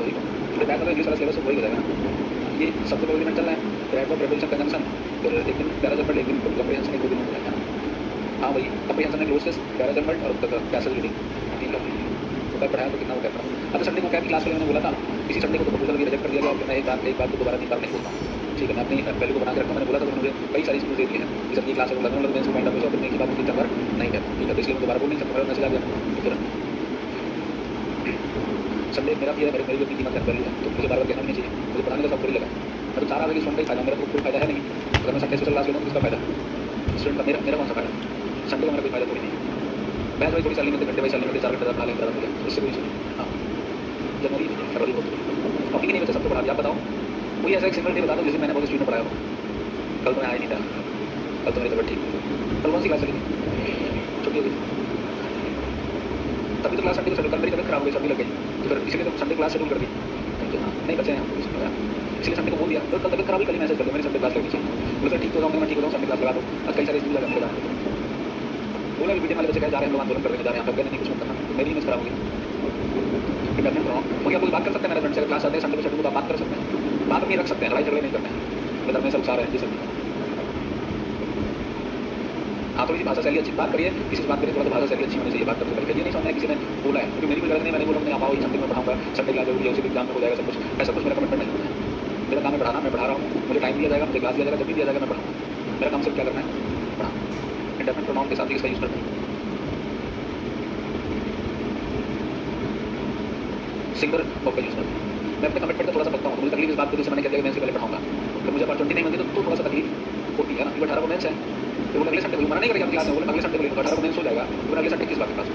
बैक अगर इंग्लिश वाला सिलेबस वही हो जाएगा। ये सबसे पहले चल रहा है ग्रेड ऑफ प्रिपरेशन कंजंक्शन, फिर एक दिन पैराजर्मल, एक दिन कॉम्प्रिहेंशन, एक दो दिन हो जाएगा। हाँ भाई, कॉम्प्रिहेंशन में ग्लोसेस, पैराजर्मल और पैसेज रीडिंग, तीन लोग तो कल पढ़ाया तो कितना हो गया था। अच्छा संडे को क्या क्लास के लिए मैंने बोला था, इसी संडे को तो प्रपोजल रिजेक्ट कर दिया गया। मैं एक बात को दोबारा 3 बार नहीं बोलता हूँ, ठीक है। मैं अपनी पहले को बना के रखा, मैंने बोला था तो मुझे कई सारी चीज़ें दे दी है कि सर ये क्लास लगा दूँगा, मैं माइंड ऑफ की बात 3 बार नहीं कहता, ठीक है। तो इसलिए मैं दोबारा बोल नहीं सकता, मैसेज आ गया तो फिर संडे मेरा भी है, मेरी अपनी कीमत वैल्यू है, तो मुझे बार बार कहना नहीं चाहिए। मुझे पढ़ाने का सब थोड़ी लगा, मैं तो 4 आगे स्टूडेंट का ही फायदा, मेरा तो कोई फायदा है नहीं। अगर मैं संडे स्पेशल क्लास लेता हूँ तो इसका फायदा स्टूडेंट का, मेरा कौन सा फायदा, संडे का मेरा कोई फायदा थोड़ी नहीं। बैच वाइज थोड़ी साल में घंटे वाइज साल में 4 घंटे बना लेता था, उससे कोई हाँ जनवरी फरवरी होती है टॉपिक ही नहीं बचा, सबको पढ़ा दिया। आप बताओ कोई ऐसा एक सिंगल डे बता दो जिसे मैंने बहुत स्टूडेंट पढ़ाया हो। कल तो मैं आया नहीं था, कल तो मेरी तबियत ठीक थी। कल कौन सी क्लास चली थी, छुट्टी हो गई, तभी तो क्लास संडे को शेड्यूल, कल मेरी तबियत खराब हो गई, सर्दी लग गई, तो फिर इसलिए तो संडे क्लास शेड्यूल कर दी। नहीं बचे हैं हम, इसलिए संडे को बोल दिया, तो कल तबियत खराब ही, कल ही मैसेज कर दिया मेरी संडे क्लास लगनी चाहिए। बोले ठीक हो जाऊँगा, मैं ठीक हो जाऊँ, संडे क्लास लगा दो। आज कई सारे स्कूल लगा मेरे बोला वीडियो वाले बच्चे कह जा रहे हैं, लोग आंदोलन करने जा रहे हैं, आप नहीं कुछ मत करना, मेरी इमेज खराब होगी। इंटरनेट पर हो गया, कोई बात कर सकते हैं मेरे फ्रेंड से, क्लास आते हैं संडे को शेड्यूल, आप बात कर सकते हैं, बात नहीं रख सकते हैं, लड़ाई झगड़े नहीं करते हैं, मतलब में सब सारे हैं जैसे। हाँ थोड़ी सी भाषा शैली अच्छी बात करिए, किसी से बात करिए, थोड़ा सा भाषा शैली अच्छी होनी चाहिए बात करते करके। ये नहीं समझना किसी ने बोला है, क्योंकि मेरी कोई गलत नहीं, मैंने बोला मैं आप आओ संडे में पढ़ाऊंगा, संडे क्लास जरूरी है, उसी एग्जाम में हो जाएगा सब कुछ, ऐसा कुछ मेरा कमिटमेंट नहीं होता है। मेरा काम है पढ़ाना, मैं पढ़ा रहा हूँ, मुझे टाइम दिया जाएगा, मुझे क्लास दिया जाएगा, जब भी दिया जाएगा मैं पढ़ाऊँ। मेरा काम सिर्फ क्या करना है, पढ़ाना। इंडेफिनिट प्रोनाउन के साथ ही इसका यूज़ करते हैं। सिंगर वर्ब का यूज़ करते हैं। मैं अपने कमिटमेंट का थोड़ा सा पकता हूँ, तो मुझे तकलीफ इस बात को, जैसे मैंने कह दिया कि मैं इससे पहले पढ़ाऊंगा, तो मुझे अपॉर्चुनिटी नहीं मिलती तो थोड़ा सा तकलीफ होती है ना। 18 को मैच है, तो वो अगले संडे को मना नहीं करेगा क्लास में, बोले अगले संडे को 18 को मैच हो जाएगा, तो अगले संडे किस बात के पास,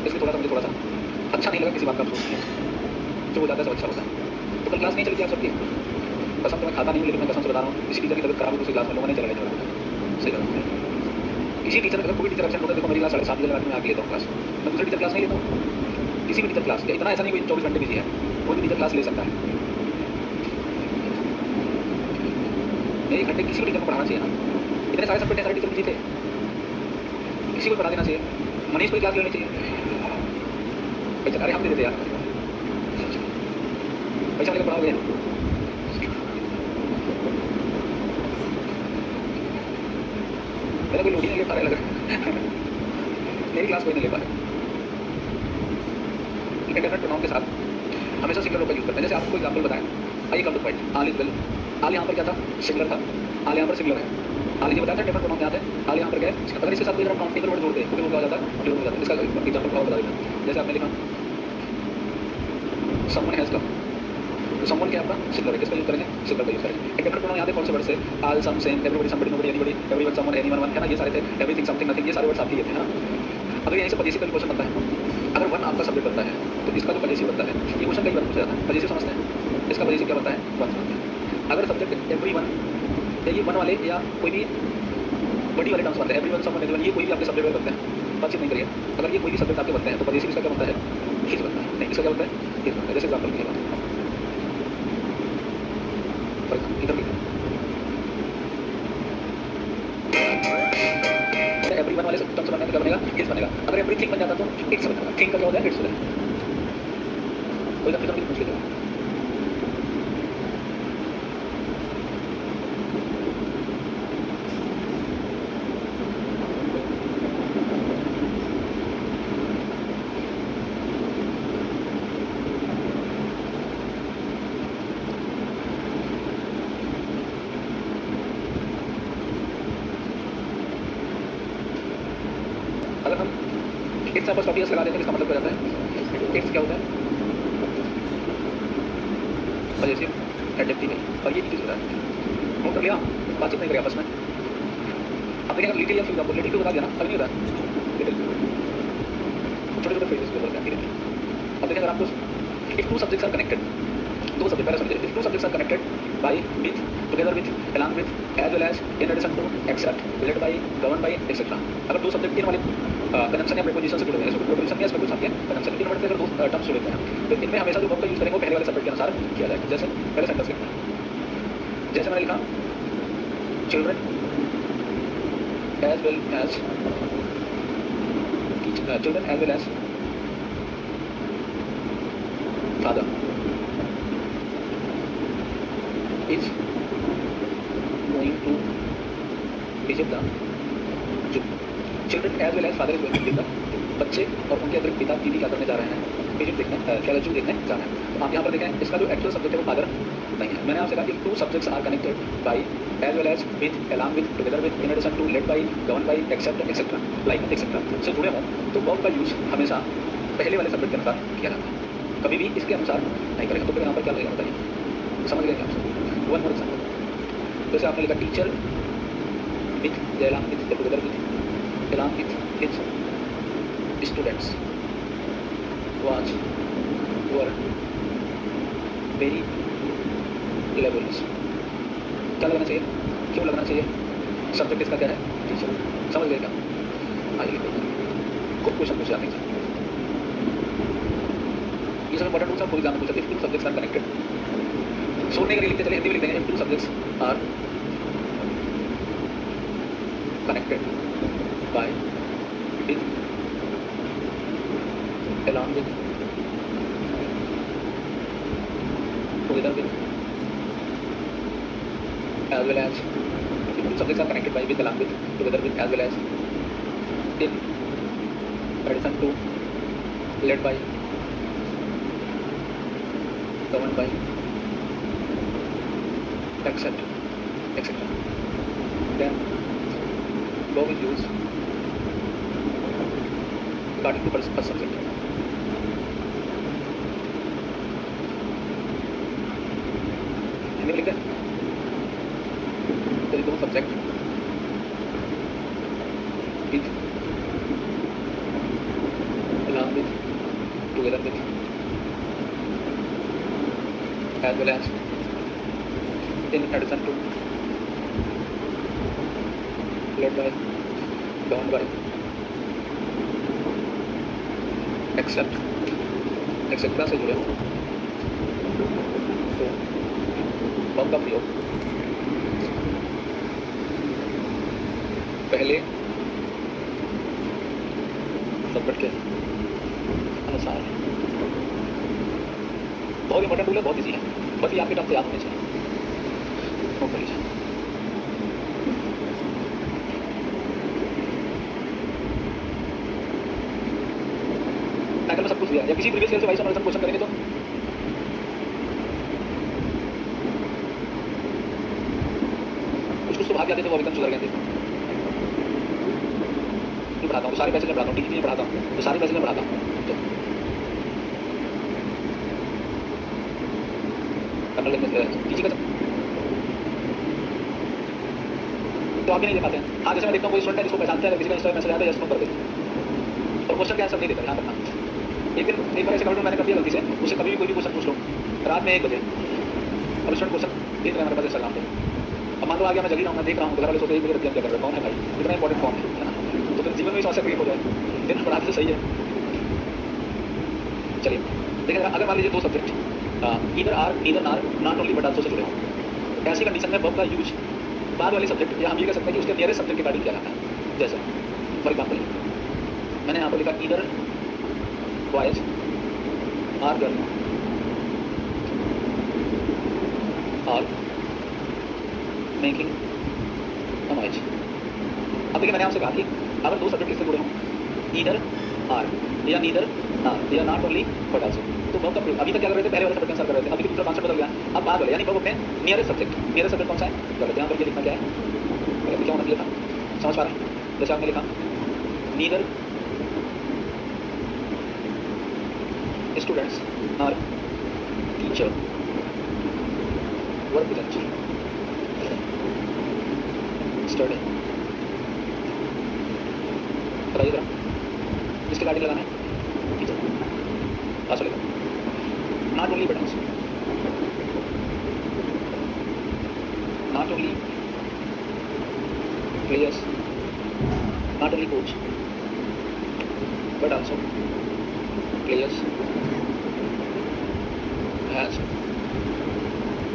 इसलिए थोड़ा सा मुझे थोड़ा सा अच्छा नहीं लगा किसी बात का अफसोस नहीं है, जो हो जाता है सब अच्छा होता है। तो कल क्लास नहीं चलती आप सबकी, कसम तो मैं खाता नहीं हूँ, लेकिन मैं कसम से बता रहा हूँ, किसी टीचर की तबियत खराब हो, दूसरी क्लास में लोगों ने चला गया, सही बात है। किसी टीचर अगर कोई टीचर एब्सेंट होता है, देखो मेरी क्लास 7:30 बजे मैं आके लेता हूँ क्लास, मैं दूसरी टीचर क्लास नहीं लेता हूँ, किसी भी टीचर क्लास, इतना ऐसा नहीं कोई 24 घंटे बिजी है, कोई भी टीचर क्लास ले सकता है। एक घंटे किसी भी टीचर को पढ़ाना चाहिए ना, इतने सारे सब्जेक्ट सारे टीचर बिजी थे, किसी को पढ़ा देना चाहिए। मनीष को क्लास लेनी चाहिए, पैसा अरे हम दे देते यार, पैसा लेकर पढ़ाओगे, मेरा कोई लोग ही नहीं ले पा रहा लग मेरी क्लास कोई नहीं ले पा रहा। इंडेफिनिट प्रोनाउन के साथ हमेशा सिंगुलर का यूज करते हैं। जैसे आपको एग्जांपल बताएं, आइए come to point, all is well, all यहाँ पर क्या था, सिंगुलर था, आल यहाँ पर सिंगुलर है। आल ये बताया था डिफरेंट प्रोनाउन याद है, आल यहाँ पर क्या है, अगर इसके साथ कोई काउंटिंग वर्ड जोड़ते हैं तो वो आ जाता है, जो हो जाता है। इसका एग्जांपल और बता देता, जैसे आपने लिखा समवन हैज कम, तो समवन क्या आपका सिंगुलर है, किसका यूज करेंगे, सिंगुलर का यूज करेंगे। इंडेफिनिट प्रोनाउन याद है कौन से वर्ड से, all, some, same, everybody, somebody, nobody, anybody, everyone, someone, anyone, one, है ना, ये सारे थे, एवरीथिंग, समथिंग, नथिंग, ये सारे वर्ड्स आपके थे ना। अगर यहीं से पजेसिव का क्वेश्चन बनता है, अगर वन आपका सब्जेक्ट बनता है तो इसका जो पजेसिव बनता है, ये क्वेश्चन कई बार पूछा जाता है, पजेसिव समझते हैं, इसका पजेसिव क्या बनता है, वन समझते हैं। अगर सब्जेक्ट एवरीवन या ये वन वाले या कोई भी बड़ी वाले टर्म्स बनते हैं, एवरीवन, समवन, एनीवन, ये कोई भी आपके सब्जेक्ट बनते हैं, बातचीत नहीं करिए। अगर ये कोई भी सब्जेक्ट आपके बनते हैं तो पजेसिव इसका क्या बनता है, हिज बनता है, नहीं इसका क्या बनता है, हिज बनता है। जैसे एग्जाम्पल के लिए एवरीवन वाले टर्म्स बनने का क्या बनेगा, हिज बनेगा। अगर एवरीथिंग बन जाता तो इट्स बनेगा, थिंग का क्या होता है, इट्स होता है। कोई कंफ्यूजन पूछ लीजिए। अगर हम इट्स पर स्टॉप लगा देते हैं, इसका मतलब क्या जाता है, इट्स क्या होता है, पजेसिव एडजेक्टिव है, और ये चीज़ होता है। नोट कर लिया, बातचीत नहीं करें आपस में। अब देखिए लिटिल या फ्यू, लिटिल बता दिया ना, अभी नहीं होता लिटिल, छोटे छोटे फ्रेजेस को बोलते हैं, ठीक है। अब देखिए अगर आपको if two subjects are connected, दो सब्जेक्ट पहले समझिए, if two subjects are connected by, with, together with, along with, as well as, in addition to, except, led by, governed by, etc. अगर दो सब्जेक्ट तीन वाले कंजंक्शन या preposition से जुड़े हुए हैं, इसको प्रीपोजिशन या इसमें कुछ आपके कंजंक्शन तीन वर्ड से अगर दो टर्म्स जुड़े हुए हैं तो इनमें हमेशा जो वर्ब का यूज करेंगे वो पहले वाले सब्जेक्ट के अनुसार किया जाएगा। जैसे पहले सेंटेंस लिखना, जैसे मैंने लिखा children as well as, children as well as father is going to visit the zoo. Children as well as father is going to visit the, बच्चे और उनके अतिरिक्त पिता जी भी क्या करने जा रहे हैं, विजिट देखने, क्या जू देखने जा रहे हैं। तो आप यहाँ पर देखें इसका जो एक्चुअल सब्जेक्ट है वो फादर नहीं है। मैंने आपसे कहा कि two subjects are connected by as well as with, along with, together with, in addition to, led by, govern by, except, etcetera, like etcetera से जुड़े हों तो वर्ब का यूज हमेशा पहले वाले सब्जेक्ट के अनुसार किया जाता है, कभी भी इसके अनुसार नहीं करेगा। तो फिर यहाँ पर क्या लगेगा बताइए, समझ गए क्या आप? वन मोर एग्जाम्पल, जैसे आपने लिखा teacher with, along with, together with, along with his students was were very laborious। क्या लगना चाहिए, क्यों लगना चाहिए? सब्जेक्ट इसका क्या है? टीचर। समझ गए क्या? आइए खुद क्वेश्चन पूछे आपने, ये सब इंपॉर्टेंट रूल्स फॉर एग्जाम्पल पूछा, if two subjects are connected. सोचने के लिए लिखते चले, हिंदी में लिखते हैं if two subjects are connected by, with, along with, together with, as well as, if two subjects are connected by, with, along with, together with, as well as, in addition to, led by, governed by, except, etc. Then verb is used according to first subject. Hindi में लिखते हैं दो subject with, along with, together with, as well as, in addition to, led by, governed by, except, etcetera से जुड़े हो तो verb का प्रयोग पहले सब्जेक्ट के अनुसार। बहुत इंपॉर्टेंट रूल है, बहुत इजी है, बस ये आपके टर्म से याद होने चाहिए, नोट कर लीजिए। टाइटल में सब कुछ दिया है, या किसी प्रीवियस ईयर से वाइस ऑनर क्वेश्चन करेंगे तो कुछ तो भाग जाते थे, वो अभी सुधर गए थे। नहीं पढ़ाता हूँ तो सारे पैसे में पढ़ाता हूँ, टीचर में पढ़ाता हूँ तो सारे पैसे में पढ़ाता हूँ, तो करना लगने टीचिंग का तो आप भी नहीं दे पाते हैं। हाँ, जैसे मैं देखता हूँ कोई स्टूडेंट है जिसको पहचानते हैं, किसी का इंस्टा मैसेज आता है, जस्ट कर देते और क्वेश्चन के आंसर नहीं देता। ध्यान रखना, एक बार ऐसे कर मैंने कर दिया गलती से, उससे कभी भी कोई भी क्वेश्चन पूछ लो रात में 1 बजे, अब स्टूडेंट क्वेश्चन देख रहे हैं हमारे पास इंस्टाग्राम पे, अब मान लो आ गया, मैं जल्दी रहूँगा, देख रहा हूँ, घर वाले सोचते हैं 1 बजे रख दिया, क्या कर रहा है, कौन है भाई, इतना इंपॉर्टेंट फॉर्म है ना, तो फिर जीवन में समस्या क्रिएट हो जाए, दिन पढ़ाते तो सही है। चलिए देखिए, अगर मान लीजिए दो subject either or not only but also से जुड़े हों, ऐसी कंडीशन में वर्ब का यूज बाद वाले सब्जेक्ट या हम ये कह सकते हैं कि उसके नियरेस्ट सब्जेक्ट के अकॉर्डिंग किया जाता है। जैसे फॉर एग्जाम्पल मैंने यहाँ पर लिखा either boys or girl are making a noise. अब देखिए मैंने आपसे कहा कि अगर दो सब्जेक्ट इससे जुड़े हों ईदर आर या नीदर आर या नॉट ओनली बट आल्सो, तो वर्ब का प्रयोग अभी तक क्या कर रहे थे, पहले वाले सब्जेक्ट आंसर कर रहे थे, अभी दूसरा कॉन्सेप्ट बदल गया, अब बाद वाले यानी वर्ब अपने नियरेस्ट सब्जेक्ट कौन सा है, गलत। यहाँ पर ये लिखना क्या है, क्या होना चाहिए था, समझ पा रहे हैं? जैसे आपने लिखा neither students or teacher verb present study. बताइए जरा इसके गाड़ी लगाना है टीचर, आंसर लिखा not only but also, not only players, not only coach but also players has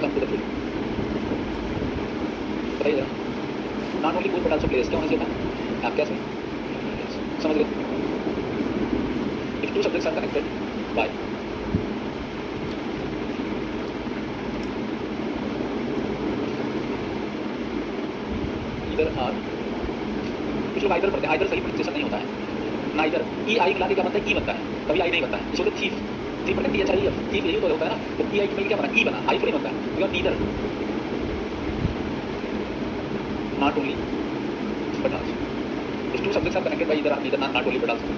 come to the field। बताइए not only coach but also players क्या होना चाहिए था, आप क्या समझ गए? If two subjects are connected by neither or, कुछ लोग आइदर पढ़ते हैं, आइदर सही प्रोनाउंसिएशन नहीं होता है, नाइदर ई आई मिला के क्या बनता है, ई बनता है, कभी आई नहीं बनता है, इसको थीफ, थीफ पढ़ते हैं, चाहिए थीफ यही तो होता है ना, तो ई आई की क्या बना, ई बना, आई थोड़ी बनता है, because neither not only but also, these two subjects are connected by either not only but also,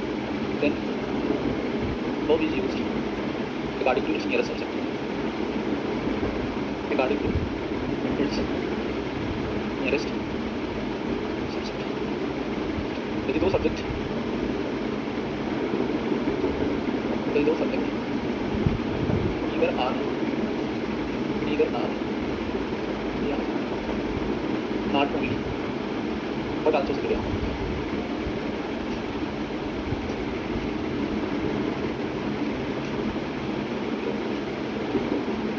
then verb is used according to its nearest subject, according to its nearest subject. यदि दो subject either are या not only but also से जुड़े हों,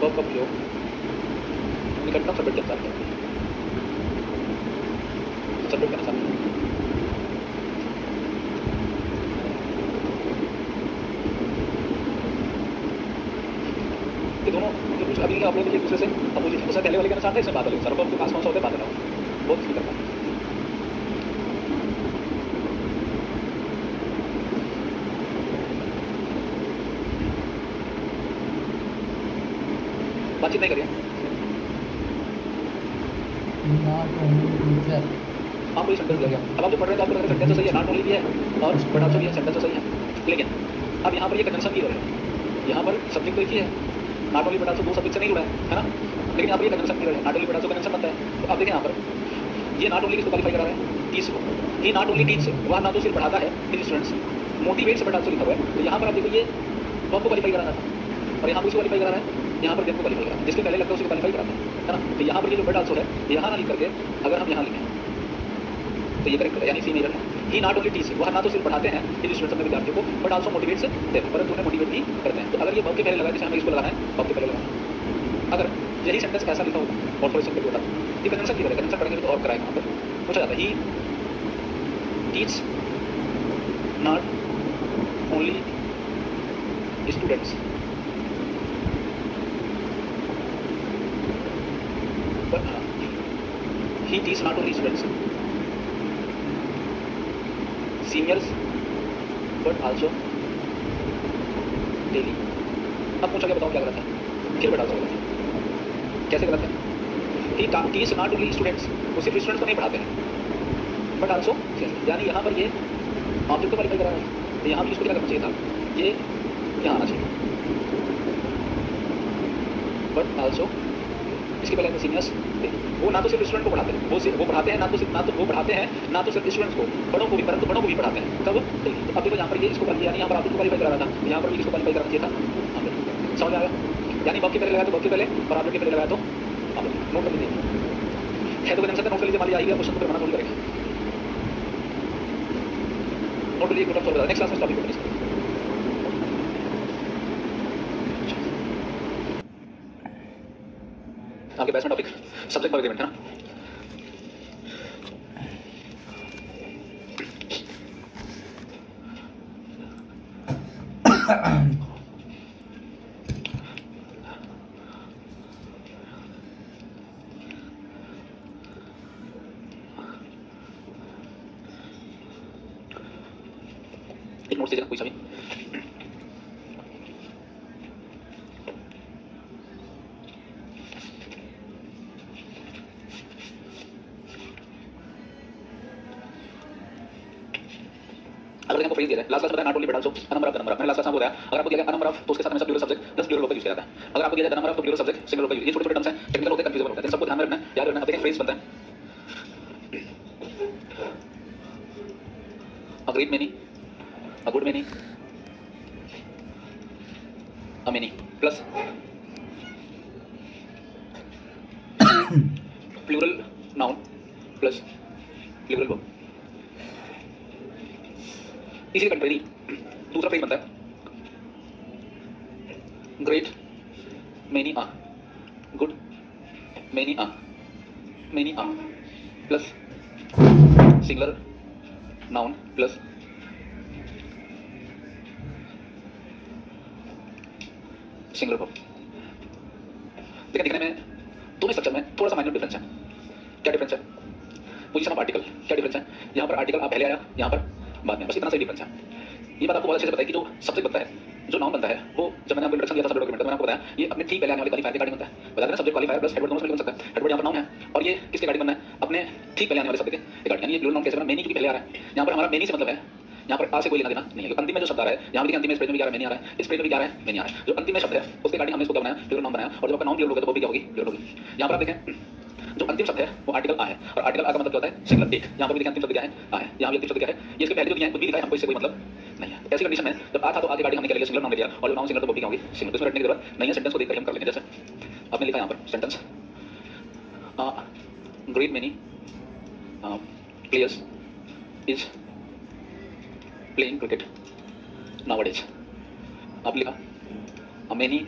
verb का प्रयोग निकटतम subject के अनुसार करते हैं, सब्जेक्ट के अनुसार। ये दोनों जो कुछ अभी आप लोग एक दूसरे से अपोजिट, उससे पहले वाले के अनुसार था, इसमें बाद वाले अनुसार, आपके पास कौन सा होता है बाद में बहुत क्लियर करता है। बातचीत नहीं करिए, आपको ये सेंटेंस दिया गया, अब आप जो पढ़ रहे हैं तो आपको लग रहा है सेंटेंस तो सही है, नॉट ओनली भी है और बट आल्सो भी है, सेंटेंस तो सही है, लेकिन अब यहाँ पर ये कंजंक्शन की हो रहा है, यहाँ पर सब्जेक्ट तो एक ही है, नॉट ओनली बट आल्सो दो सब्जेक्ट से नहीं जुड़ा है ना, लेकिन यहाँ पर ये कंजंक्शन की हो रहा है, not only but also conjunction बनता है। तो आप देखें यहाँ पर ये नॉट ओनली किसको क्वालिफाई करा रहा है, टीच को, ही नॉट ओनली टीच, वह ना तो सिर्फ पढ़ाता है his students, motivates but also लिखा हुआ है, तो यहाँ पर आप देखो ये वर्ब को क्वालिफाई कराना था और यहाँ पर उसको क्वालिफाई करा रहा है, यहाँ पर को क्वालिफाई करा, जिसके पहले लगता है उसी को क्वालिफाई कराते हैं, है ना। तो यहाँ पर ये जो बट आल्सो है, यहाँ ना लिख करके अगर हम यहाँ लिखें तो ये करेक्ट है, यानी सी नहीं रहना, ही नॉट ओनली टीच, वह ना तो सिर्फ पढ़ाते हैं हिज स्टूडेंट्स अपने विद्यार्थियों को, बट आल्सो मोटिवेट्स देम, परंतु उन्हें मोटिवेट भी करते हैं। तो अगर ये वर्ब के पहले लगा, जैसे हमें इसको लगाना है वर्ब के पहले लगाना, अगर यही सेंटेंस ऐसा लिखा होता और थोड़ा सिंपल होता, ये कंजंक्शन की करेगा, कंजंक्शन पढ़ेंगे तो और कराएगा, वहाँ पर पूछा जाता है he teach not only students but he teaches not only students, seniors but also daily। अब पूछा क्या, बताओ क्या गलत है, फिर बता दो कैसे गलत है। he teaches not only students, वो सिर्फ स्टूडेंट्स को नहीं पढ़ाते हैं बट आल्सो, यानी यहाँ पर ये ऑब्जेक्ट को क्वालिफाई करा रहा है, तो यहाँ भी इसको क्या करना चाहिए था, ये यहाँ आना चाहिए, बट आल्सो इसके पहले सीनियर्स, वो ना तो सिर्फ स्टूडेंट को पढ़ाते हैं, वो पढ़ाते हैं ना तो वो पढ़ाते हैं ना तो सिर्फ स्टूडेंट्स को, बड़ों को भी, परंतु बड़ों को भी पढ़ाते हैं। तब तो अब देखो यहाँ पर ये इसको कर दिया, यहाँ पर आपको क्वालिफाई करा रहा था, यहाँ पर भी इसको क्वालिफाई करना चाहिए था, समझ आएगा, यानी वर्ब के पहले लगाया तो वर्ब के पहले और ऑब्जेक्ट के पहले लगाया तो ऑब्जेक्ट, नोट कर लीजिए, है तो कंजंक्शन नोट कर लीजिए, मान लीजिए आएगा क्वेश्चन को बनाना थोड़ी करेंगे, नोट कर लीजिए, कुछ नेक्स्ट क्लास में टॉपिक को डिस्कस। आपके बैच में टॉपिक सब्जेक्ट पर एग्रीमेंट है ना, एक नोट से कोई सभी अगर हमको फ्रेज दिया जाए, लास्ट क्लास में not only but also a number of the number of, मैंने लास्ट क्लास में बताया, अगर आपको दिया गया अ नंबर ऑफ तो उसके साथ हमेशा plural subject plus plural verb use किया जाता है, अगर आपको दिया जाए द नंबर ऑफ तो plural subject singular verb use, ये छोटे छोटे टर्म्स हैं, टेक्निकल होते हैं, कंफ्यूजन होता है, सबको ध्यान में रखना है, याद रखना। अब देखें फ्रेज बनता है a great many, a good many, a many plus plural noun plus plural verb, इसी कंट्री दूसरा फ्रेज बनता है great many a, good many a, many a plus singular noun plus singular verb. देखने में दोनों स्ट्रक्चर में थोड़ा सा माइनर डिफरेंस है। क्या डिफरेंस है? पोजीशन ऑफ आर्टिकल क्या डिफरेंस है, यहाँ पर आर्टिकल आप पहले आया, यहाँ पर बाद में, बस इतना सही डिफरेंस है। ये बात आपको बहुत अच्छे से पता है कि जो सब्जेक्ट बनता है, जो नाउन बनता है, वो जब मैंने आपको इंट्रोडक्शन दिया था सब्जेक्ट डॉक्यूमेंट, मैंने आपको बताया ये अपने ठीक पहले आने वाले क्वालिफायर के गाड़ी बनता है। बता देना सब्जेक्ट क्वालिफायर प्लस हेडवर्ड दोनों से मिलकर बन सकता है। हेडवर्ड यहाँ पर नाउन है और ये किसके गाड़ी बनना है, अपने ठीक पहले आने वाले सब्जेक्ट के गाड़ी। यानी ये प्लूरल नाउन कैसे बना, मेनी क्योंकि पहले आ रहा है, यहाँ पर हमारा मेनी से मतलब है, यहाँ पर आ से कोई लेना देना नहीं है। अंतिम में जो शब्द आ रहा है, यहाँ पर अंतिम में इस पेज में भी आ रहा है मेनी आ रहा है, इस पेज में भी आ रहा है मेनी आ रहा है, जो अंतिम में शब्द है उसके गाड़ी हमने इसको क्या बनाया, प्लूरल नाउन बनाया। और जब आपका नाउन प्लूरल होगा तो वो भी क्या होगी, प्लूरल होगी। यहाँ पर आप देखें जो अंतिम शब्द है वो आर्टिकल आ है, और आर्टिकल आ का मतलब क्या होता है, सिंगुलर एक। यहाँ पर भी देखें अंतिम शब्द क्या है, आ है, यहाँ भी अंतिम शब्द क्या है, ये इसके पहले जो दिया है कुछ भी लिखा है, हमको इससे कोई मतलब नहीं है। ऐसी कंडीशन में जब आ था तो आगे गाड़ी हमने क्या लिया, सिंगुलर नाउन ले लिया, और जब नाउन सिंगुलर तो वो भी क्या होगी, सिंगुलर। इसमें रटने की जरूरत नहीं है, सेंटेंस को देखकर हम कर लेंगे। जैसे आपने लिखा यहाँ पर sentence, great many players is playing cricket nowadays. आप लिखा many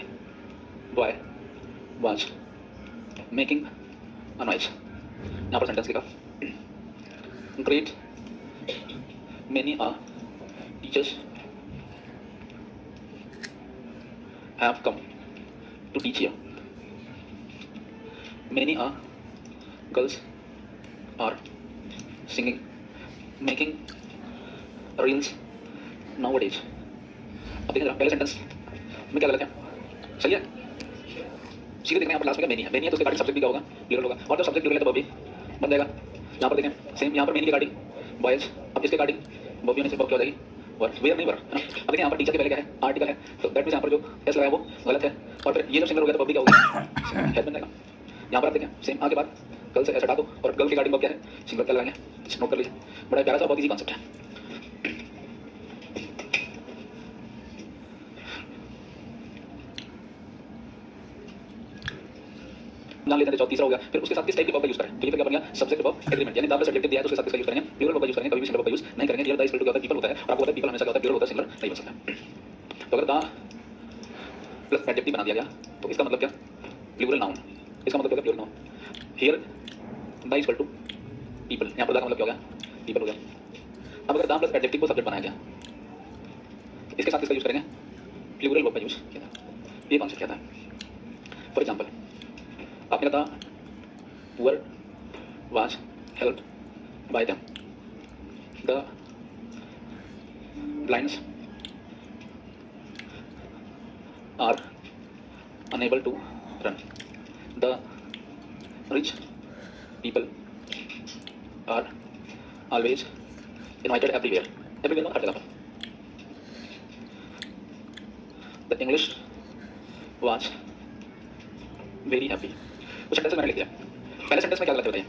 boy was making a noise, यहाँ पर सेंटेंस लिखा great many teachers have come to teach here, many girls are singing making reels nowadays. अब देखिए पहले सेंटेंस में क्या गलत है, सही है, सीधे देखना यहाँ पर लास्ट में मेनी है, मेनी है तो उसके गाड़ी सब्जेक्ट भी क्या होगा, प्लूरल होगा, और जब सब्जेक्ट प्लूरल है तो वो भी बन जाएगा। यहाँ पर देखें सेम, यहाँ पर मेनी की गाड़ी बॉयज, अब इसके गाड़ी वो भी होने से क्या हो जाएगी, वर्ब, वेयर नहीं वर्ब, है ना। अब देखिए यहाँ पर टीचर के पहले क्या है, आर्टिकल है, तो दैट मींस यहाँ पर जो एस लगाया वो गलत है, और फिर ये जब सिंगल हो गया तो वो भी क्या होगा, हेड बन जाएगा। यहाँ पर आप देखें सेम आगे बाद गर्ल से एस हटा दो, और गर्ल की गाड़ी में क्या है, सिंगल क्या लगाएंगे, नोट कर लीजिए, बड़ा प्यारा सा बहुत ईजी कॉन्सेप्ट है। नाम लेते हैं, तीसरा हो गया, फिर उसके साथ किस टाइप के वर्ब का यूज करें, तो ये क्या बन गया, सब्जेक्ट वर्ब एग्रीमेंट, यानी द प्लस एडजेक्टिव दिया है तो उसके साथ किसका यूज करेंगे, प्लूरल वर्ब का यूज करेंगे, कभी भी सिंगुलर वर्ब का यूज नहीं करेंगे। Here the is equal to people होता है, और आपको पता है पीपल हमेशा क्या होता है, प्लूरल होता है, सिंगुलर नहीं बन सकता। तो अगर द प्लस एडजेक्टिव बना दिया गया तो इसका मतलब क्या, प्लूरल नाउन, इसका मतलब क्या, plural noun. Here the is equal to people, यहाँ पर द का मतलब क्या हो गया, पीपल हो गया। अब अगर द प्लस एडजेक्टिव को सब्जेक्ट बनाया गया, इसके साथ किसका यूज करेंगे, प्लूरल वर्ब का यूज किया था। ये कॉन्सेप्ट क्या था, फॉर एग्जाम्पल आपने कहा poor was helped by them, the blinds are enable to run, the rich people are always invited everywhere, everywhere हर जगह पर। The English was very happy. तो सेंटेंस मैंने लिख दिया, पहले सेंटेंस में क्या गलत है बताइए,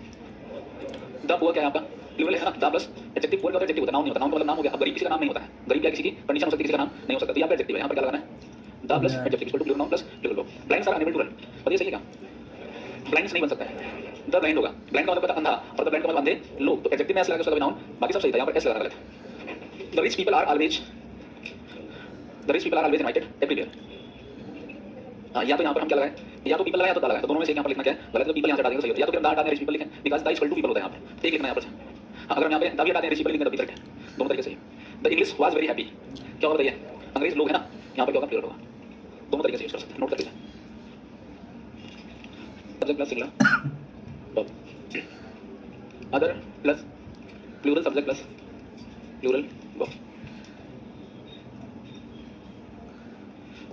द पुअर क्या है आपका, प्लूरल है ना, द प्लस एडजेक्टिव, पुअर का एडजेक्टिव होता है, नाउन नहीं होता, नाउन का मतलब नाम हो गया। अब गरीब किसी का नाम नहीं होता है, गरीब क्या किसी की कंडीशन हो सकती है, किसी का नाम नहीं हो सकता, यहाँ पे एडजेक्टिव है, यहाँ पर क्या लगाना है, the plus adjective equal to plural noun plus plural verb. Blinds are enable to run, बताइए सही है क्या, ब्लाइंड्स नहीं बन सकता है, द ब्लाइंड होगा, ब्लाइंड का मतलब पता अंधा, और द ब्लाइंड का मतलब अंधे लोग, तो एडजेक्टिव में एस लगा के उसका नाउन, बाकी सब सही था, यहाँ पर एस लगाना गलत है। The rich people are always, the rich people are always invited everywhere. हाँ, या तो यहाँ पर हम क्या लगाए, या तो पीपल लगाया तो दा लगाया, तो दोनों में से यहाँ पर लिखना क्या है, गलत, तो पीपल यहाँ से हटा देंगे तो सही होता है, या तो फिर हम दा हटा दें, रिच पीपल लिखें, because the is equal to people होता है यहाँ पे, ठीक लिखना है यहाँ पर। हाँ, अगर हम यहाँ पे दा भी हटा दें, रिच पीपल लिखें तो भी करेक्ट है, दोनों तरीके से। The English was very happy, क्या होगा बताइए, अंग्रेज लोग हैं ना, यहाँ पर क्या होगा, प्लूरल होगा, दोनों तरीके से यूज कर सकते हैं, नोट कर लीजिए। Subject plus singular verb, other plus plural subject plus plural verb.